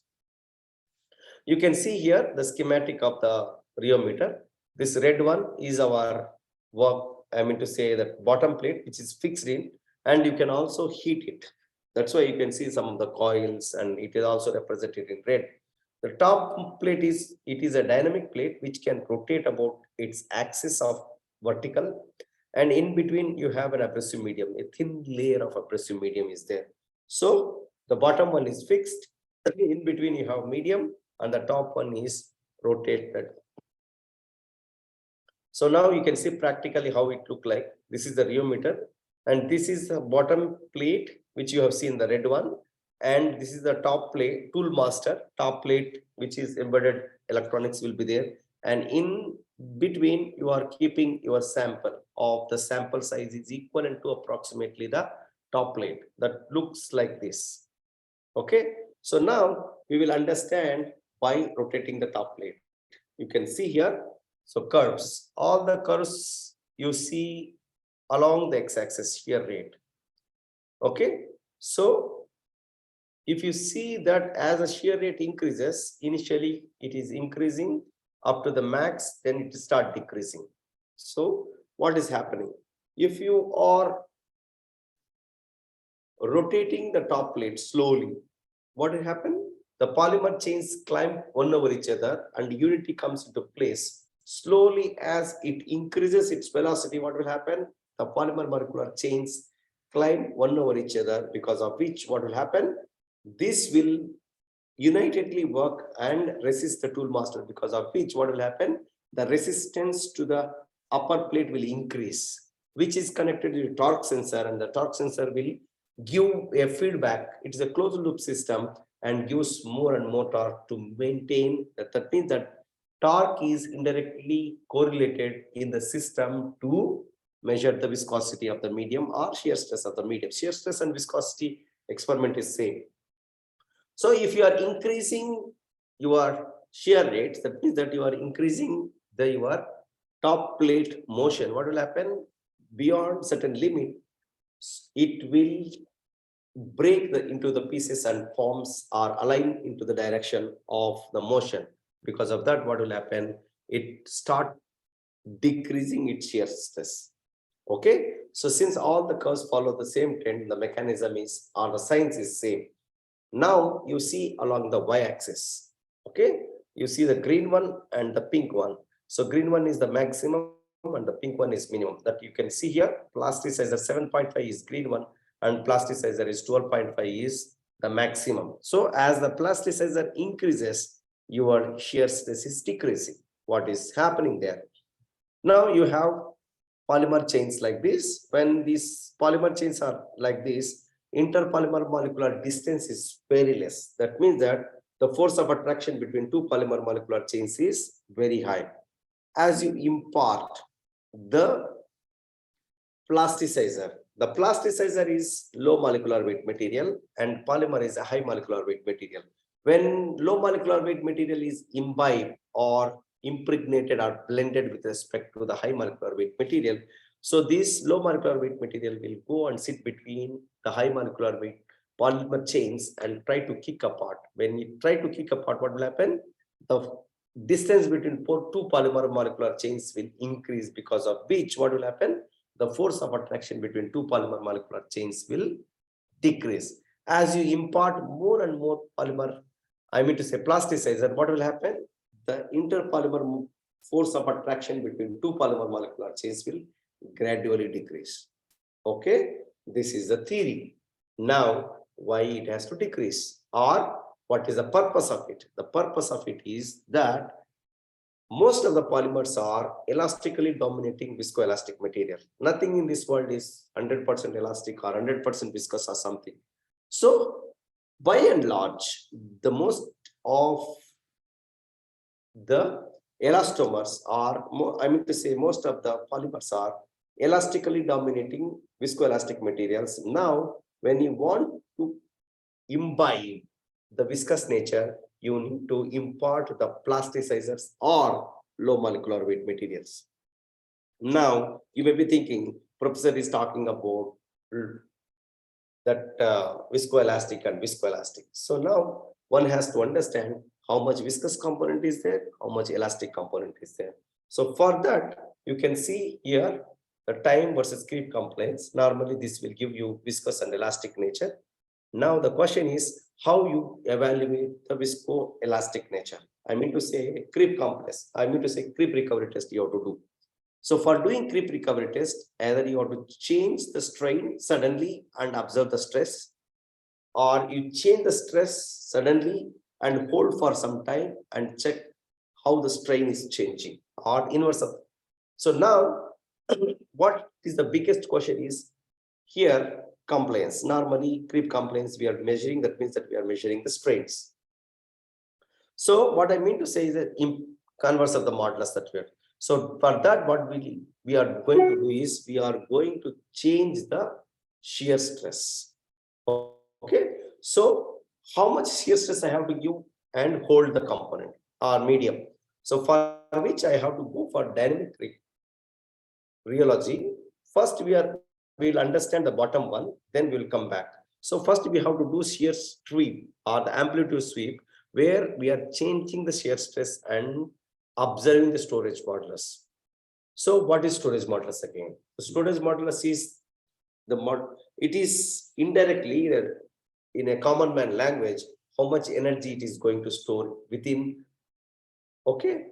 You can see here the schematic of the rheometer. This red one is our work, I mean to say that bottom plate, which is fixed in, and you can also heat it. That's why you can see some of the coils, and it is also represented in red. The top plate is a dynamic plate which can rotate about its axis of vertical, and in between you have an abrasive medium. A thin layer of abrasive medium is there. So the bottom one is fixed. In between you have medium, and the top one is rotated. So now you can see practically how it look like. This is the rheometer, and this is the bottom plate which you have seen, the red one, and this is the top plate, tool master top plate, which is embedded electronics will be there, and in between you are keeping your sample. Of the sample size is equivalent to approximately the top plate that looks like this. Okay, so now we will understand by rotating the top plate. You can see here, so curves, all the curves you see along the x-axis shear rate. Okay, so if you see that as the shear rate increases, initially it is increasing up to the max, then it start decreasing. So what is happening? If you are rotating the top plate slowly, what will happen? The polymer chains climb one over each other and unity comes into place. Slowly, as it increases its velocity, what will happen? The polymer molecular chains climb one over each other, because of which what will happen? This will unitedly work and resist the tool master, because of which what will happen? The resistance to the upper plate will increase, which is connected to the torque sensor, and the torque sensor will give a feedback. It is a closed loop system and gives more and more torque to maintain that. That means that torque is indirectly correlated in the system to measure the viscosity of the medium or shear stress of the medium. Shear stress and viscosity experiment is same. So if you are increasing your shear rates, that means that you are increasing your top plate motion. What will happen? Beyond certain limit, it will break into the pieces and forms are aligned into the direction of the motion. Because of that, what will happen? It start decreasing its shear stress. Okay, so since all the curves follow the same trend, the mechanism is, or the science is same. Now you see along the y-axis. Okay, you see the green one and the pink one. So green one is the maximum and the pink one is minimum. That you can see here. Plasticizer 7.5 is green one, and plasticizer is 12.5 is the maximum. So as the plasticizer increases, your shear stress is decreasing. What is happening there? Now you have polymer chains like this. When these polymer chains are like this, interpolymer molecular distance is very less. That means that the force of attraction between two polymer molecular chains is very high. As you impart the plasticizer, the plasticizer is low molecular weight material and polymer is a high molecular weight material. When low molecular weight material is imbibed or impregnated or blended with respect to the high molecular weight material, so this low molecular weight material will go and sit between the high molecular weight polymer chains and try to kick apart. When you try to kick apart, what will happen? The distance between two polymer molecular chains will increase, because of which what will happen? The force of attraction between two polymer molecular chains will decrease. As you impart more and more polymer, I mean to say plasticizer, what will happen? The interpolymer force of attraction between two polymer molecular chains will gradually decrease. Okay, this is the theory. Now, why it has to decrease, or what is the purpose of it? The purpose of it is that most of the polymers are elastically dominating viscoelastic material. Nothing in this world is 100% elastic or 100% viscous or something. So, by and large, the most of the elastomers are, I mean to say, most of the polymers are elastically dominating viscoelastic materials. Now, when you want to imbibe the viscous nature, you need to impart the plasticizers or low molecular weight materials. Now, you may be thinking, Professor is talking about that viscoelastic and viscoelastic. So now one has to understand how much viscous component is there, how much elastic component is there. So for that, you can see here the time versus creep compliance. Normally, this will give you viscous and elastic nature. Now the question is how you evaluate the viscoelastic nature. I mean to say creep complex. I mean to say creep recovery test you have to do. So for doing creep recovery test, either you have to change the strain suddenly and observe the stress, or you change the stress suddenly and hold for some time and check how the strain is changing, or inverse of. So now what is the biggest question is here, compliance. Normally creep compliance we are measuring, that means that we are measuring the strains. So what I mean to say is that in converse of the modulus that we are. So for that, what we are going to do is we are going to change the shear stress. Okay. So how much shear stress I have to give and hold the component or medium. So for which I have to go for dynamic rheology. First we'll understand the bottom one, then we'll come back. So first we have to do shear sweep or the amplitude sweep, where we are changing the shear stress and observing the storage modulus. So what is storage modulus again? The storage modulus is it is indirectly in a common man language, how much energy it is going to store within, okay,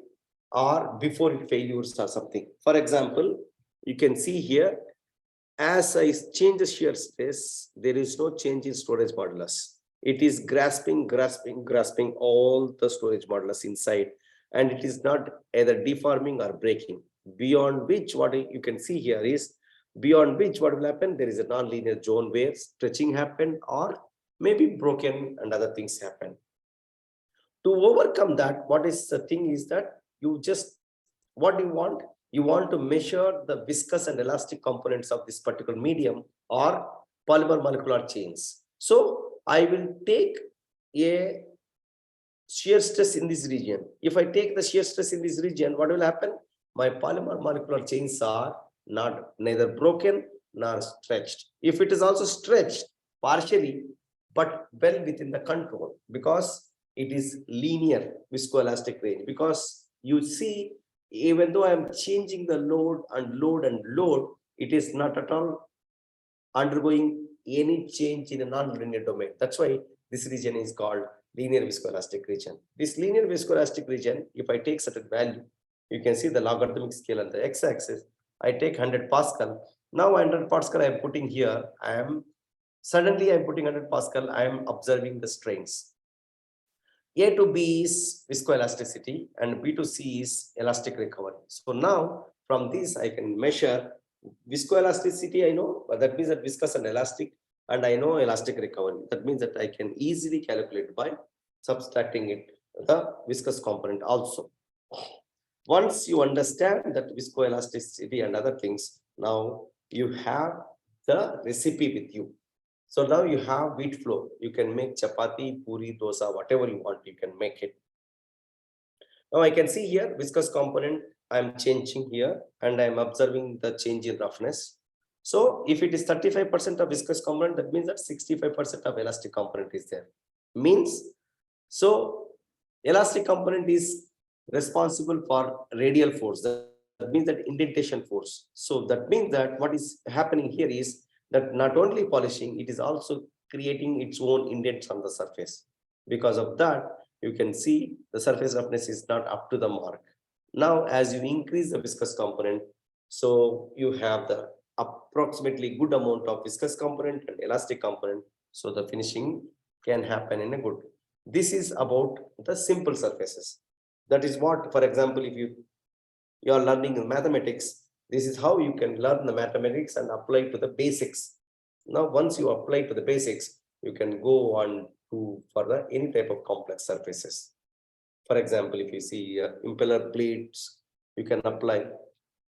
or before it failures or something. For example, you can see here, as I change the shear stress, there is no change in storage modulus. It is grasping all the storage modulus inside, and it is not either deforming or breaking. Beyond which, what you can see here is, beyond which what will happen, there is a non-linear zone where stretching happened or maybe broken and other things happen. To overcome that, what is the thing is that what do you want? You want to measure the viscous and elastic components of this particular medium or polymer molecular chains. So I will take a shear stress in this region. If I take the shear stress in this region, what will happen? My polymer molecular chains are neither broken nor stretched. If it is also stretched partially, but well within the control, because it is linear viscoelastic range. Because you see, even though I am changing the load, it is not at all undergoing any change in a non-linear domain. That's why this region is called linear viscoelastic region. This linear viscoelastic region, if I take certain value, you can see the logarithmic scale on the x-axis. I take 100 Pascal. Now 100 Pascal I am putting here. I'm putting 100 Pascal. I am observing the strains. A to B is viscoelasticity and B to C is elastic recovery. So now from this I can measure viscoelasticity. I know that means that viscous and elastic, and I know elastic recovery. That means that I can easily calculate by subtracting it the viscous component also. Once you understand that viscoelasticity and other things, now you have the recipe with you. So now you have wheat flour. You can make chapati, puri, dosa, whatever you want, you can make it. Now I can see here viscous component, I'm changing here and I'm observing the change in roughness. So if it is 35% of viscous component, that means that 65% of elastic component is there. Means, so elastic component is responsible for radial force. That means that indentation force. So that means that what is happening here is that not only polishing, it is also creating its own indents on the surface. Because of that, you can see the surface roughness is not up to the mark. Now, as you increase the viscous component, so you have the approximately good amount of viscous component and elastic component. So the finishing can happen in a good. This is about the simple surfaces. That is what, for example, if you are learning mathematics, this is how you can learn the mathematics and apply to the basics. Now, once you apply to the basics, you can go on to further any type of complex surfaces. For example, if you see impeller plates, you can apply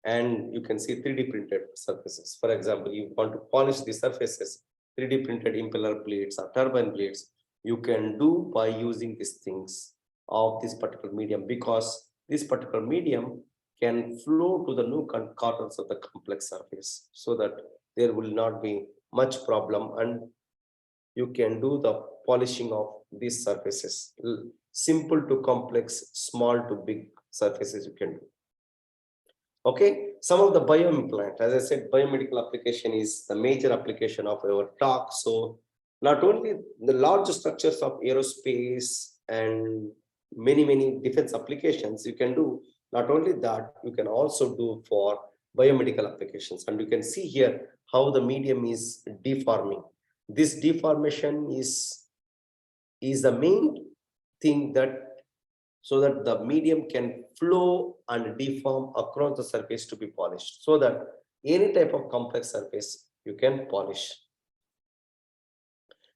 and you can see 3D printed surfaces. For example, you want to polish the surfaces, 3D printed impeller plates or turbine plates, you can do by using these things of this particular medium, because this particular medium can flow to the nook and corners of the complex surface, so that there will not be much problem and you can do the polishing of these surfaces. Simple to complex, small to big surfaces you can do. Okay, some of the bioimplant, as I said, biomedical application is the major application of our talk. So not only the large structures of aerospace and many defense applications you can do, not only that, you can also do for biomedical applications. And you can see here how the medium is deforming. This deformation is the main thing, that so that the medium can flow and deform across the surface to be polished, so that any type of complex surface you can polish.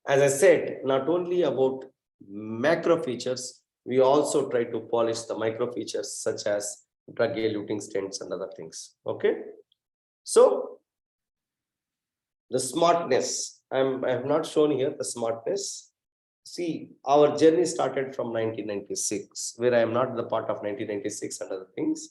As I said, not only about macro features, we also try to polish the micro features such as drug eluting stents and other things. Okay, so the smartness, I have not shown here the smartness. See, our journey started from 1996, where I am not the part of 1996 and other things.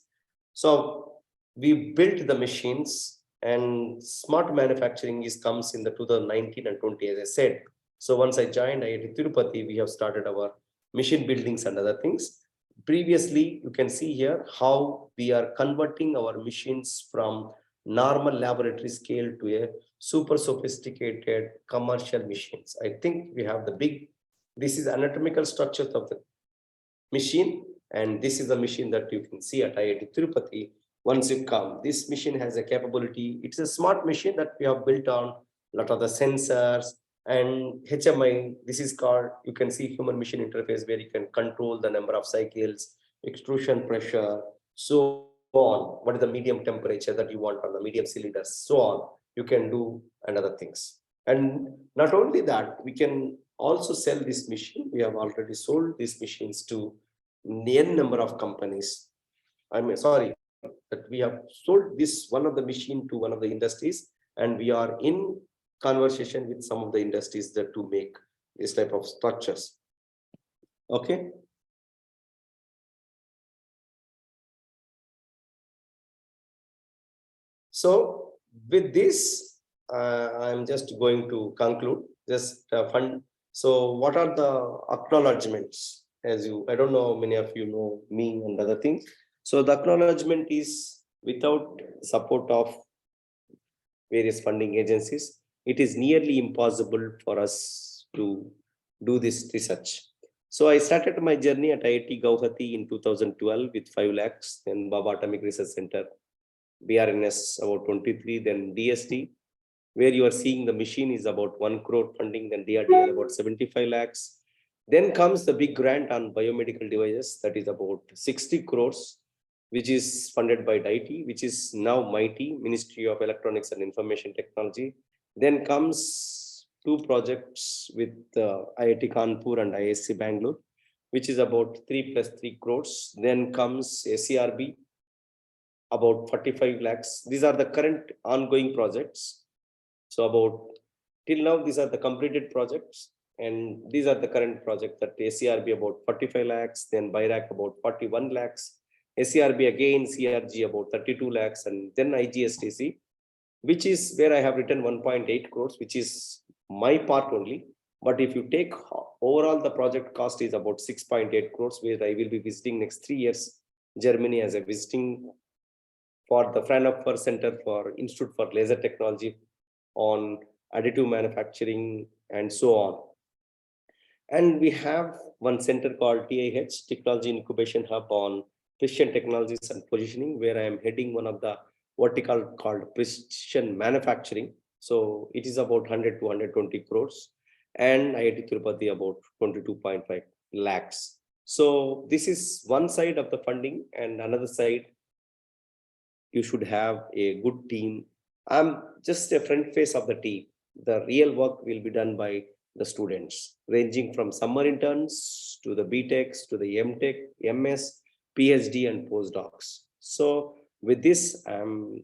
So we built the machines, and smart manufacturing comes in the 2019 and 20, as I said. So once I joined IIT Tirupati, we have started our machine buildings and other things. Previously, you can see here how we are converting our machines from normal laboratory scale to a super sophisticated commercial machines. I think we have the big, this is anatomical structure of the machine, and this is the machine that you can see at IIT Tirupati. Once you come, this machine has a capability. It's a smart machine that we have built on a lot of the sensors and HMI. This is called, you can see human machine interface, where you can control the number of cycles, extrusion pressure, so on. What is the medium temperature that you want on the medium cylinders, so on. You can do and other things. And not only that, we can also sell this machine. We have already sold these machines to n number of companies. Sorry, that we have sold this one of the machine to one of the industries, and we are in conversation with some of the industries that to make this type of structures. Okay. So with this, I'm just going to conclude just fund. So what are the acknowledgements? As you, I don't know, many of you know me and other things. So the acknowledgement is, without support of various funding agencies, it is nearly impossible for us to do this research. So I started my journey at IIT Guwahati in 2012 with 5 lakhs, then Baba Atomic Research Center, BRNS about 23, then DST, where you are seeing the machine is about 1 crore funding, then DRDL about 75 lakhs. Then comes the big grant on biomedical devices, that is about 60 crores, which is funded by DIT, which is now MIT, Ministry of Electronics and Information Technology. Then comes two projects with IIT Kanpur and ISC Bangalore, which is about 3 plus 3 crores. Then comes SERB, about 45 lakhs. These are the current ongoing projects. So about till now, these are the completed projects. And these are the current projects that SERB about 45 lakhs, then BIRAC about 41 lakhs, SERB again, CRG about 32 lakhs, and then IGSTC, which is where I have written 1.8 crores, which is my part only. But if you take overall, the project cost is about 6.8 crores, where I will be visiting next 3 years Germany as a visiting for the Fraunhofer Center for Institute for Laser Technology on additive manufacturing and so on. And we have one center called TIH, Technology Incubation Hub on Precision Technologies and Positioning, where I am heading one of the vertical called Precision Manufacturing. So it is about 100 to 120 crores. And IIT Tirupati about 22.5 lakhs. So this is one side of the funding, and another side, you should have a good team. I'm just a front face of the team. The real work will be done by the students, ranging from summer interns to the BTechs to the MTech, MS, PhD, and postdocs. So with this, I'm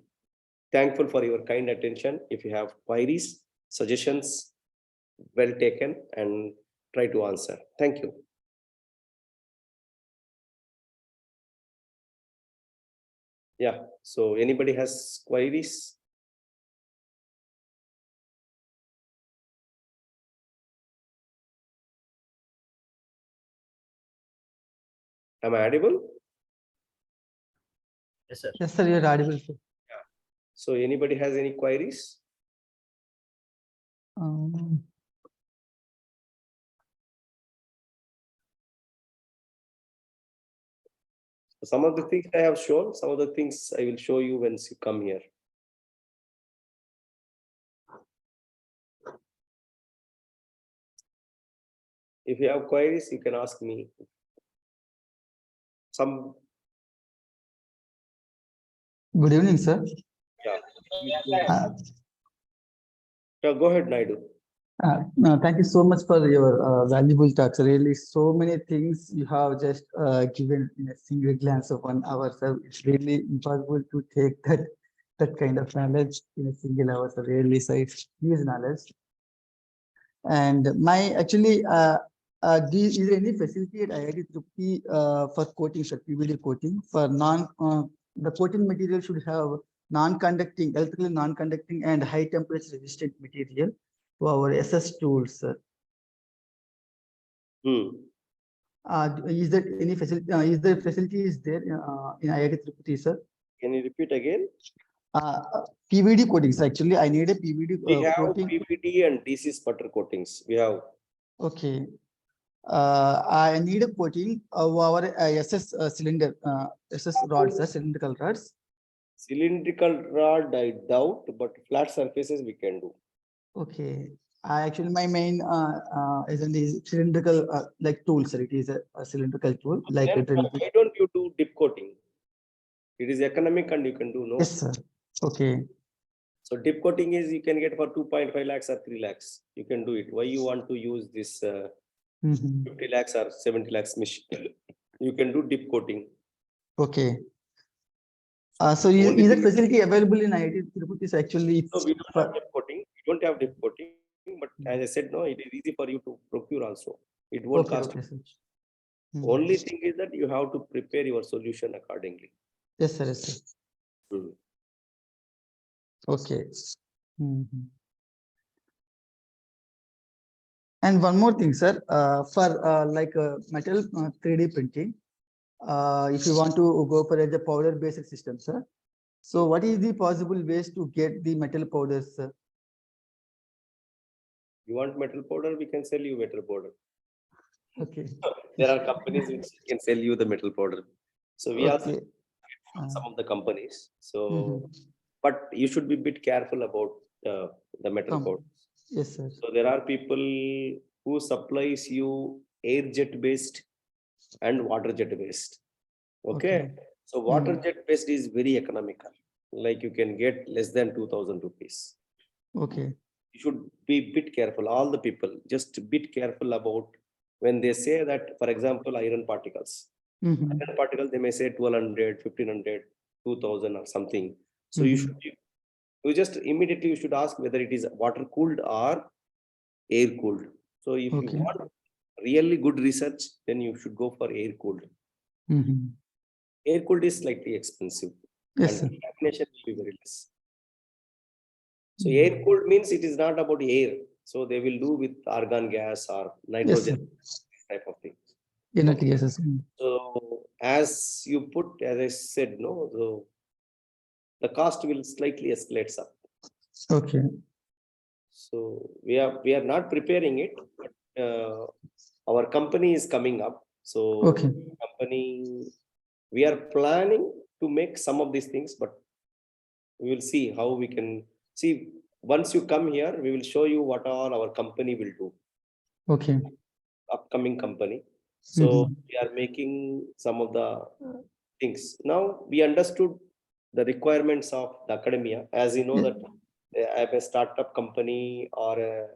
thankful for your kind attention. If you have queries, suggestions, well taken, and try to answer. Thank you. Yeah, so anybody has queries? Am I audible? Yes, sir. Yes, sir. You're audible, sir. Yeah. So anybody has any queries? Some of the things I have shown, some of the things I will show you once you come here. If you have queries, you can ask me. Some. Good evening, sir. Yeah. Go ahead, Naidu. No, thank you so much for your valuable talks. Really, so many things you have just given in a single glance of 1 hour, sir. It's really impossible to take that kind of knowledge in a single hour. So really, so it's huge knowledge. And my actually, is there any facility at IIT Trupti for coating, sir, PVD coating for the coating material should have non-conducting, electrically non-conducting and high temperature resistant material to our SS tools, sir. Is there any facility? Is there facilities there in IIT Trupti, sir? Can you repeat again? PVD coatings. Actually, I need a PVD we have coating. PVD and DC sputter coatings. We have. Okay. I need a coating of our SS cylinder, SS rods, cylindrical rods. Cylindrical rod, I doubt, but flat surfaces we can do. Okay. Actually, my main is in the cylindrical like tool, sir. It is a cylindrical tool. Like then why don't you do dip coating? It is economic and you can do, no? Yes, sir. Okay. So dip coating is you can get for 2.5 lakhs or 3 lakhs. You can do it. Why you want to use this 50 lakhs or 70 lakhs machine? You can do dip coating. Okay. So is that facility available in IIT Tirupati? Is actually no, we don't have dip coating. We don't have dip coating, but as I said, no, it is easy for you to procure also. It won't cost. Only thing is that you have to prepare your solution accordingly. Yes, sir. Yes, sir. Okay. And one more thing, sir, for like metal 3D printing, if you want to go for a powder based system, sir. So what is the possible ways to get the metal powders, sir? You want metal powder? We can sell you metal powder. Okay. There are companies which can sell you the metal powder. So we also some of the companies. So, but you should be a bit careful about the metal powder. Yes, sir. So there are people who supplies you air jet based and water jet based. Okay. So water jet based is very economical. Like you can get less than 2,000 rupees. Okay. You should be bit careful. All the people just bit careful about when they say that, for example, iron particles. Iron particles, they may say 1,200, 1,500, 2,000 or something. So you just immediately you should ask whether it is water cooled or air cooled. So if you Okay. want really good research, then you should go for air cooled. Air cooled is slightly expensive Yes, and sir. contamination will be very less. So air cooled means it is not about air. So they will do with argon gas or Yes, sir. nitrogen type of thing. Unit Okay. gases. So as you put, as I said, no, so the cost will slightly escalate up. Okay. So we are not preparing it, but our company is coming up. So Okay. company, we are planning to make some of these things, but we will see how we can see. Once you come here, we will show you what all our company will do. Okay. Upcoming company. So we are making some of the things. Now we understood the requirements of the academia. As you know that I'm a startup company or a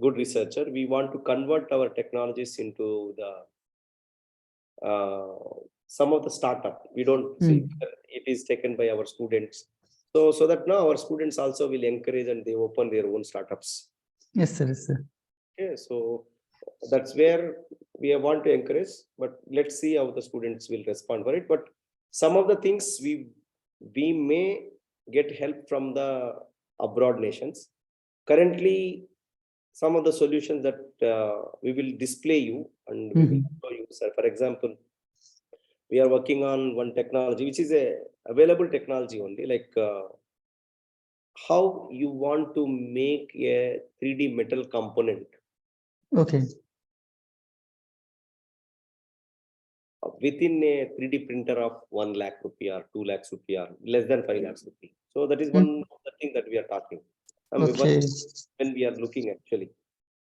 good researcher, we want to convert our technologies into the some of the startup. We don't see it is taken by our students. So that now our students also will encourage and they open their own startups. Yes, sir. Yes, sir. Okay, so that's where we want to encourage, but let's see how the students will respond for it. But some of the things we may get help from the abroad nations. Currently, some of the solutions that we will display you and we will show you, sir. For example, we are working on one technology which is a available technology only, like how you want to make a 3D metal component. Okay. Within a 3D printer of 1 lakh rupee or 2 lakhs rupee or less than 5 lakhs rupee. So that is one of the thing that we are talking. Okay. When we are looking actually.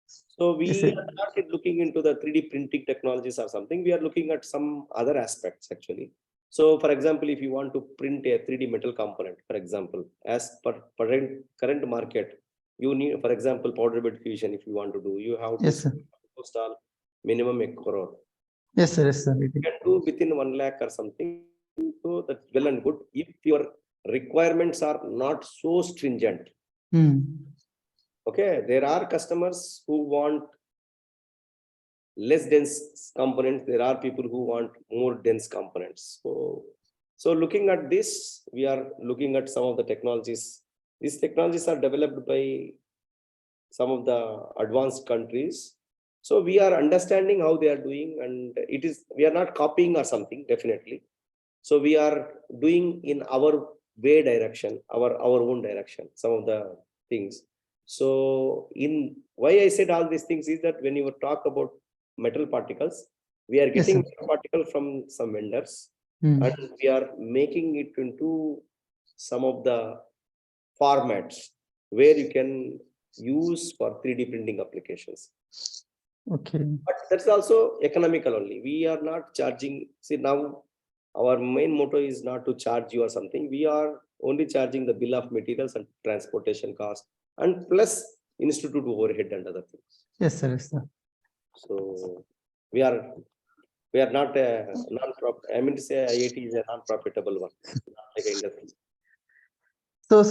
So Yes, we sir. are not looking into the 3D printing technologies or something. We are looking at some other aspects actually. So for example, if you want to print a 3D metal component, for example, as per current market, you need, for example, powder bed fusion. If you want to do, you have to Yes, sir. install minimum a crore. Yes, sir. Yes, sir. Can do within 1 lakh or something. So that's well and good. If your requirements are not so stringent, okay, there are customers who want less dense components. There are people who want more dense components. So looking at this, we are looking at some of the technologies. These technologies are developed by some of the advanced countries. So we are understanding how they are doing, and it is, we are not copying or something, definitely. So we are doing in our way direction, our own direction, some of the things. So in why I said all these things is that when you talk about metal particles, we are getting metal particle from some vendors, and we are making it into some of the formats where you can use for 3D printing applications. Okay. But that's also economical only. We are not charging. See, now our main motto is not to charge you or something. We are only charging the bill of materials and transportation cost and plus institute overhead and other things. Yes, sir. Yes, sir. So we are not a non-profit. I mean to say IIT is a non-profitable one, not like an industry. So,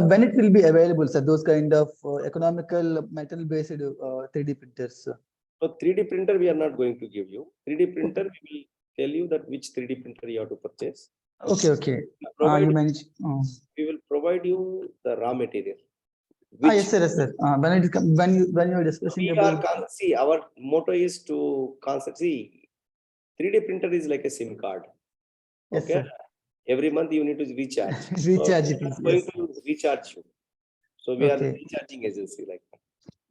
when it will be available, sir, those kind of economical metal-based 3D printers? Sir? So 3D printer we are not going to give you. 3D printer we will tell you that which 3D printer you have to purchase. Okay, okay. You mentioned. We will provide you the raw material. Yes, sir. Yes, sir. When you are discussing about. See, our motto is to see 3D printer is like a SIM card. Yes, okay. Sir. Every month you need to recharge. Recharge it is. Going Yes. to recharge you. So we are recharging agency like that.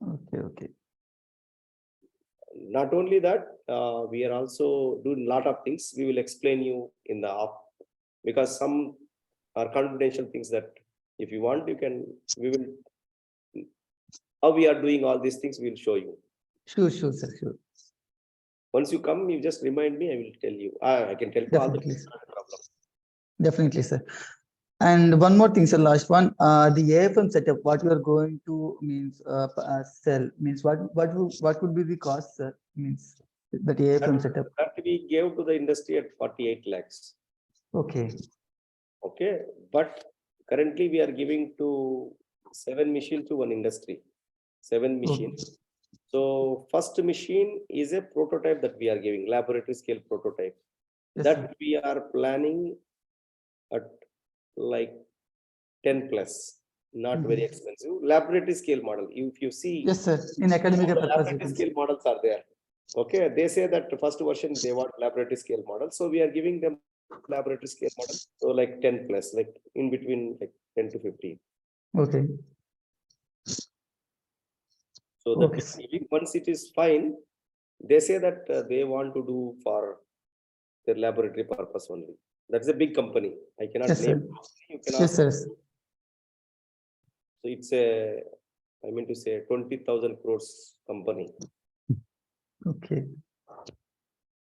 Okay, okay. Not only that, we are also doing a lot of things. We will explain you in the app because some are confidential things that if you want, you can, we will, how we are doing all these things, we will show you. Sure, sure, sir, sure. Once you come, you just remind me, I will tell you. I can tell you all the Definitely. problem. Definitely, sir. And one more thing, sir, last one, the AFM setup, what you are going to means sell, means what would be the cost, sir, means that AFM setup? That we gave to the industry at 48 lakhs. Okay, Okay, but currently we are giving to 7 machines to one industry, 7 machines. So first machine is a prototype that we are giving, laboratory scale prototype. yes, That sir. we are planning at like 10 plus, not very expensive. Laboratory scale model. If you see, Yes, sir, in academic all the purpose, you laboratory can scale say. models are there. Okay, they say that the first version they want laboratory scale model. So we are giving them laboratory scale model. So like 10 plus, like in between like 10 to 15. Okay, So that okay, sir. once it is fine, they say that they want to do for their laboratory purpose only. That's a big company. I cannot Yes, name. sir. You can Yes, ask. sir. So it's a, I mean to say 20,000 crores company, Okay.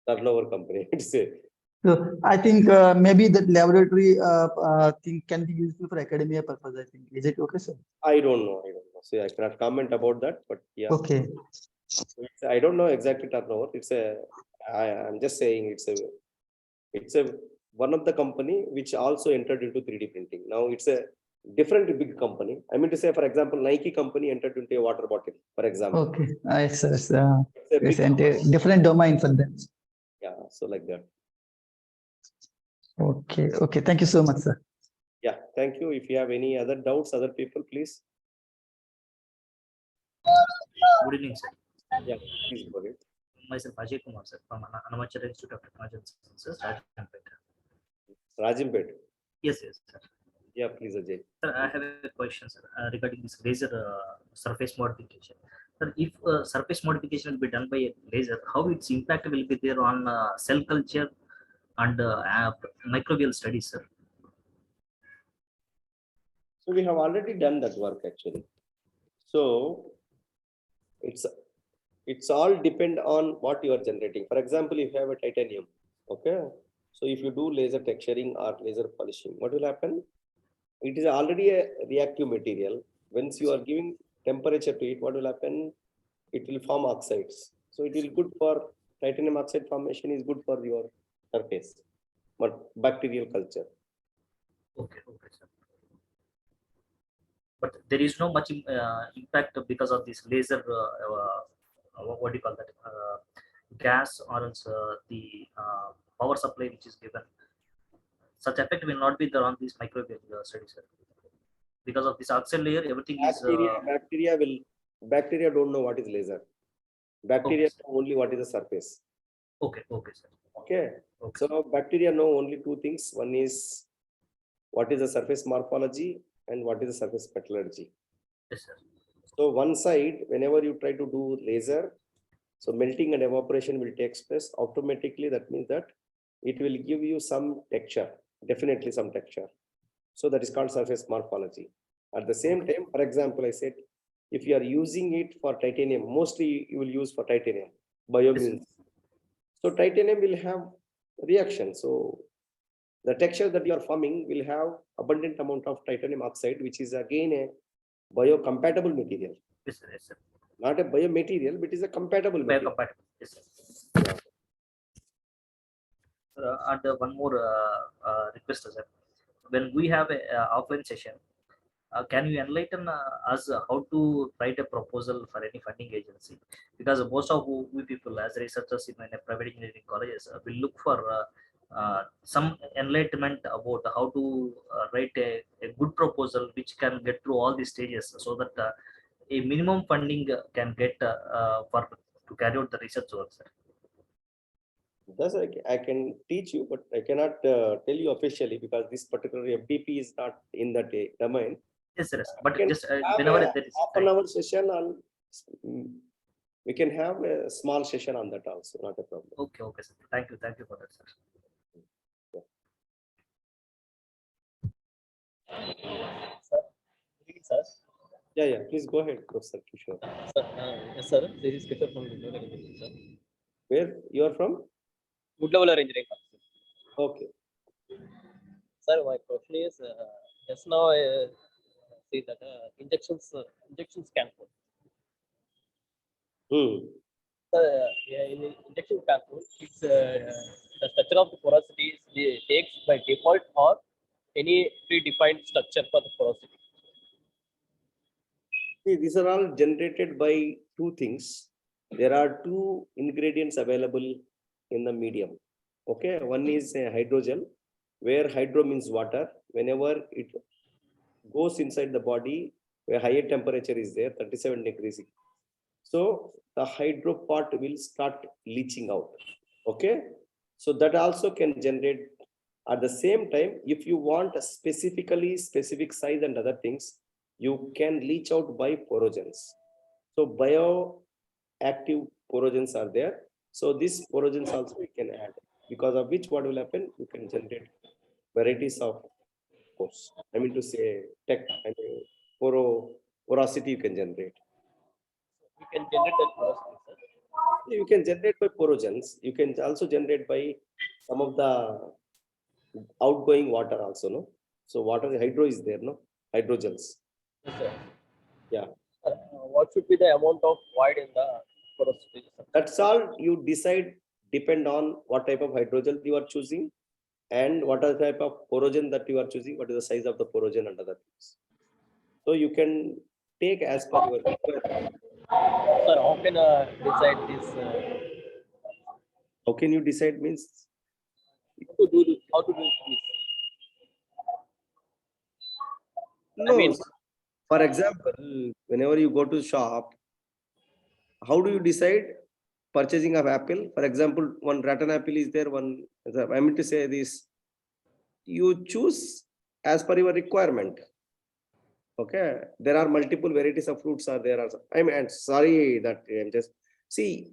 turnover company. It's a, So I think maybe that laboratory thing can be useful for academia purpose, I think. Is it okay, sir? I don't know. I don't know. So I cannot comment about that, but yeah. Okay. So it's, I don't know exactly turnover. It's a, I'm just saying it's a one of the company which also entered into 3D printing. Now it's a different big company. I mean to say, for example, Nike company entered into a water bottle, for example. Okay. Yes, sir. It's a Yes, big and company. different domain for them. Yeah, so like that. Okay. Okay. Thank you so much, sir. Yeah, thank you. If you have any other doubts, other people, please. Good evening, sir. Yeah, please go ahead. Myself Ajay Kumar, sir, from Anamachar Institute of Technology and Sciences, Rajampet. Rajimpet. Yes, yes, sir. Yeah, please, Ajay. Sir, I have a question, sir, regarding this laser surface modification. Sir, if surface modification will be done by a laser, how its impact will be there on cell culture and microbial studies, sir? So we have already done that work actually. So it's all depend on what you are generating. For example, if you have a titanium, okay. So if you do laser texturing or laser polishing, what will happen? It is already a reactive material. Once you are giving temperature to it, what will happen? It will form oxides. So it will good for titanium oxide formation is good for your surface, but bacterial culture. Okay, okay, sir. But there is no much impact because of this laser, what do you call that, gas, or else the power supply which is given. Such effect will not be there on these microbial studies, sir. Because of this oxide layer, everything is Bacteria don't know what is laser. Bacteria okay, know only what is the surface. okay, okay, sir. Okay. Okay. So bacteria know only two things. One is what is the surface morphology and what is the surface metallurgy. Yes, sir. So one side, whenever you try to do laser, so melting and evaporation will take place automatically. That means that it will give you some texture, definitely some texture. So that is called surface morphology. At the same time, for example, I said, if you are using it for titanium, mostly you will use for titanium, biomeans. So titanium will have reaction. So the texture that you are forming will have abundant amount of titanium oxide, which is again a biocompatible material. Yes, sir. Yes, sir. Not a biomaterial, but it is a compatible material. Biocompatible. Yes, sir. And one more request, sir. When we have a offline session, can you enlighten us how to write a proposal for any funding agency? Because most of we people as researchers in a private engineering colleges will look for some enlightenment about how to write a good proposal which can get through all these stages, so that a minimum funding can get for to carry out the research work, sir. Thus, I can teach you, but I cannot tell you officially because this particular FDP is not in that domain. Yes, sir. But We can just have whenever a there is half an hour session on. We can have a small session on that also, not a problem. okay, okay, sir. Thank you for that, sir. Sir, Yeah, please go ahead, Professor Kishore. sir, yes, sir. This is Kishore from Biomedical, sir. Where you are from? Wood level engineering. Okay. Sir, my question is, just now I see that injections can put. Yeah, in injection control, it's the structure of the porosity takes by default or any predefined structure for the porosity. See, these are all generated by two things. There are two ingredients available in the medium. Okay, one is a hydrogel, where hydro means water. Whenever it goes inside the body, where higher temperature is there, 37 degrees. So the hydro part will start leaching out. Okay, so that also can generate. At the same time, if you want a specific size and other things, you can leach out by porogens. So bioactive porogens are there. So these porogens also we can add, because of which what will happen, you can generate varieties of pores. I mean to say porosity you can generate. We can generate that porosity, sir. You can generate by porogens. You can also generate by some of the outgoing water also, no? So water hydro is there, no? Hydrogels. Yes, sir. Yeah. What should be the amount of void in the porosity, sir? That's all you decide, depend on what type of hydrogel you are choosing and what are the type of porogen that you are choosing, what is the size of the porogen and other things. So you can take as per your requirement. Sir, how can decide this? How can you decide means? How to do this? No, I mean, for example, whenever you go to shop, how do you decide purchasing of apple? For example, one rotten apple is there, one, I mean to say this, you choose as per your requirement. Okay, there are multiple varieties of fruits are there also. I mean, sorry that I'm just, see,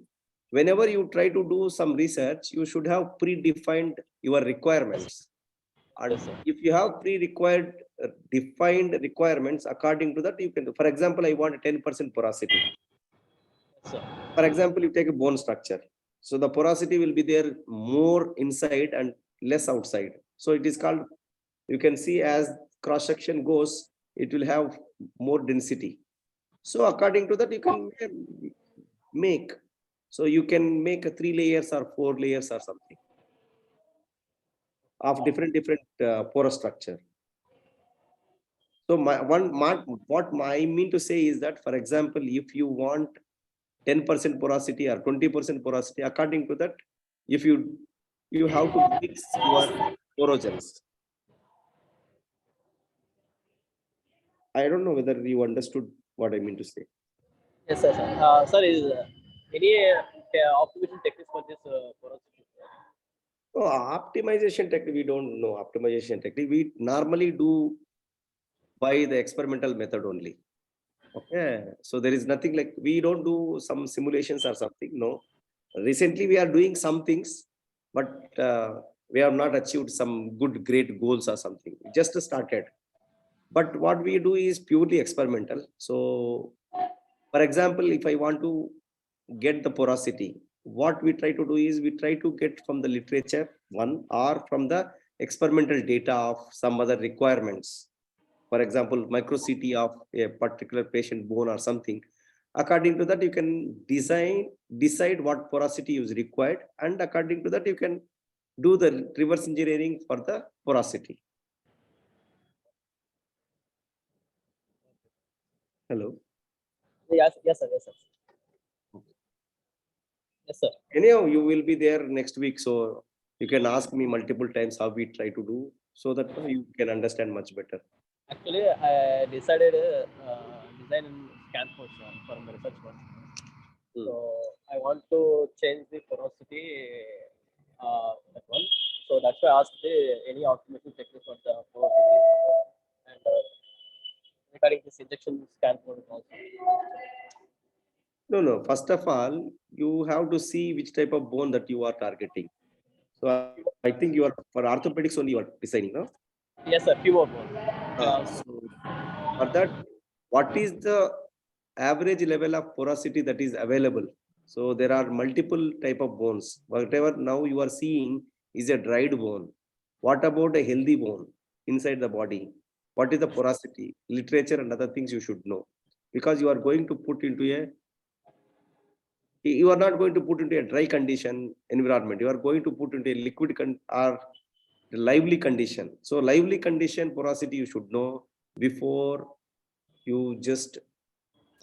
whenever you try to do some research, you should have predefined your requirements. And yes, sir. if you have pre-required defined requirements, according to that, you can do. For example, I want a 10% porosity. Yes, sir. For example, you take a bone structure. So the porosity will be there more inside and less outside. So it is called, you can see as cross section goes, it will have more density. So according to that, you can make. So you can make a 3 layers or 4 layers or something of different porous structure. So what I mean to say is that, for example, if you want 10% porosity or 20% porosity, according to that, if you have to mix your porogens. I don't know whether you understood what I mean to say. Yes, sir. Sir, is any optimization techniques for this porosity? So optimization technique, we don't know optimization technique. We normally do by the experimental method only. Okay, so there is nothing like, we don't do some simulations or something. No, recently we are doing some things, but we have not achieved some good great goals or something. We just started, but what we do is purely experimental. So for example, if I want to get the porosity, what we try to do is we try to get from the literature one, or from the experimental data of some other requirements. For example, micro CT of a particular patient bone or something. According to that, you can decide what porosity is required, and according to that, you can do the reverse engineering for the porosity. Hello. Yes, yes, sir. Yes, sir. Yes, sir. Anyhow, you will be there next week, so you can ask me multiple times how we try to do, so that you can understand much better. Actually, I decided design in scan for my research work. So I want to change the porosity, that one. So that's why I asked any optimization technique for the porosity and regarding this injection scan code also. No. First of all, you have to see which type of bone that you are targeting. So I think you are for orthopedics only you are designing, no? Yes, sir. Pivot one. So for that, what is the average level of porosity that is available? So there are multiple type of bones. Whatever now you are seeing is a dried bone. What about a healthy bone inside the body? What is the porosity, literature and other things you should know, because you are going to put into a, you are not going to put into a dry condition environment. You are going to put into a liquid or lively condition. So lively condition porosity you should know before you just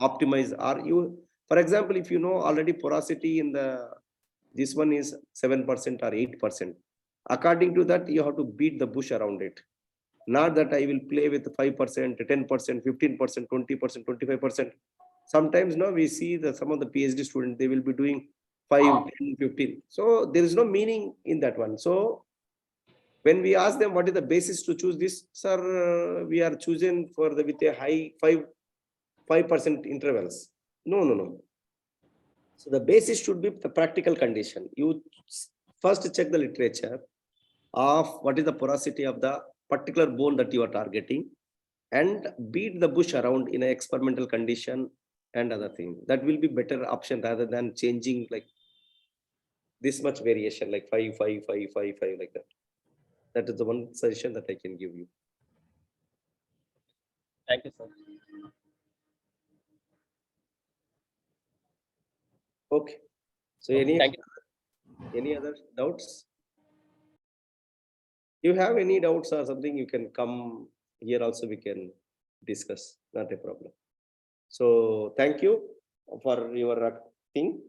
optimize. Or you, for example, if you know already porosity in the, this one is 7% or 8%. According to that, you have to beat the bush around it. Not that I will play with 5%, 10%, 15%, 20%, 25%. Sometimes now we see that some of the PhD students, they will be doing 5, 10, 15. So there is no meaning in that one. So when we ask them what is the basis to choose this, sir, we are choosing for the with a high 5% intervals. No, no, no. So the basis should be the practical condition. You first check the literature of what is the porosity of the particular bone that you are targeting, and beat the bush around in an experimental condition and other thing. That will be better option rather than changing like this much variation, like 5, 5, 5, 5, 5, like that. That is the one suggestion that I can give you. Thank you, sir. Okay. So Okay, thank you. any other doubts? You have any doubts or something, you can come here also, we can discuss, not a problem. So thank you for your thing.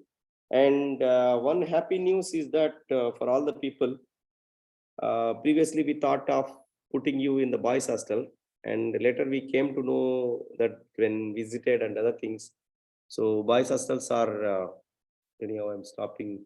And one happy news is that for all the people, previously we thought of putting you in the boys hostel, and later we came to know that when visited and other things. So boys hostels are, anyhow I'm stopping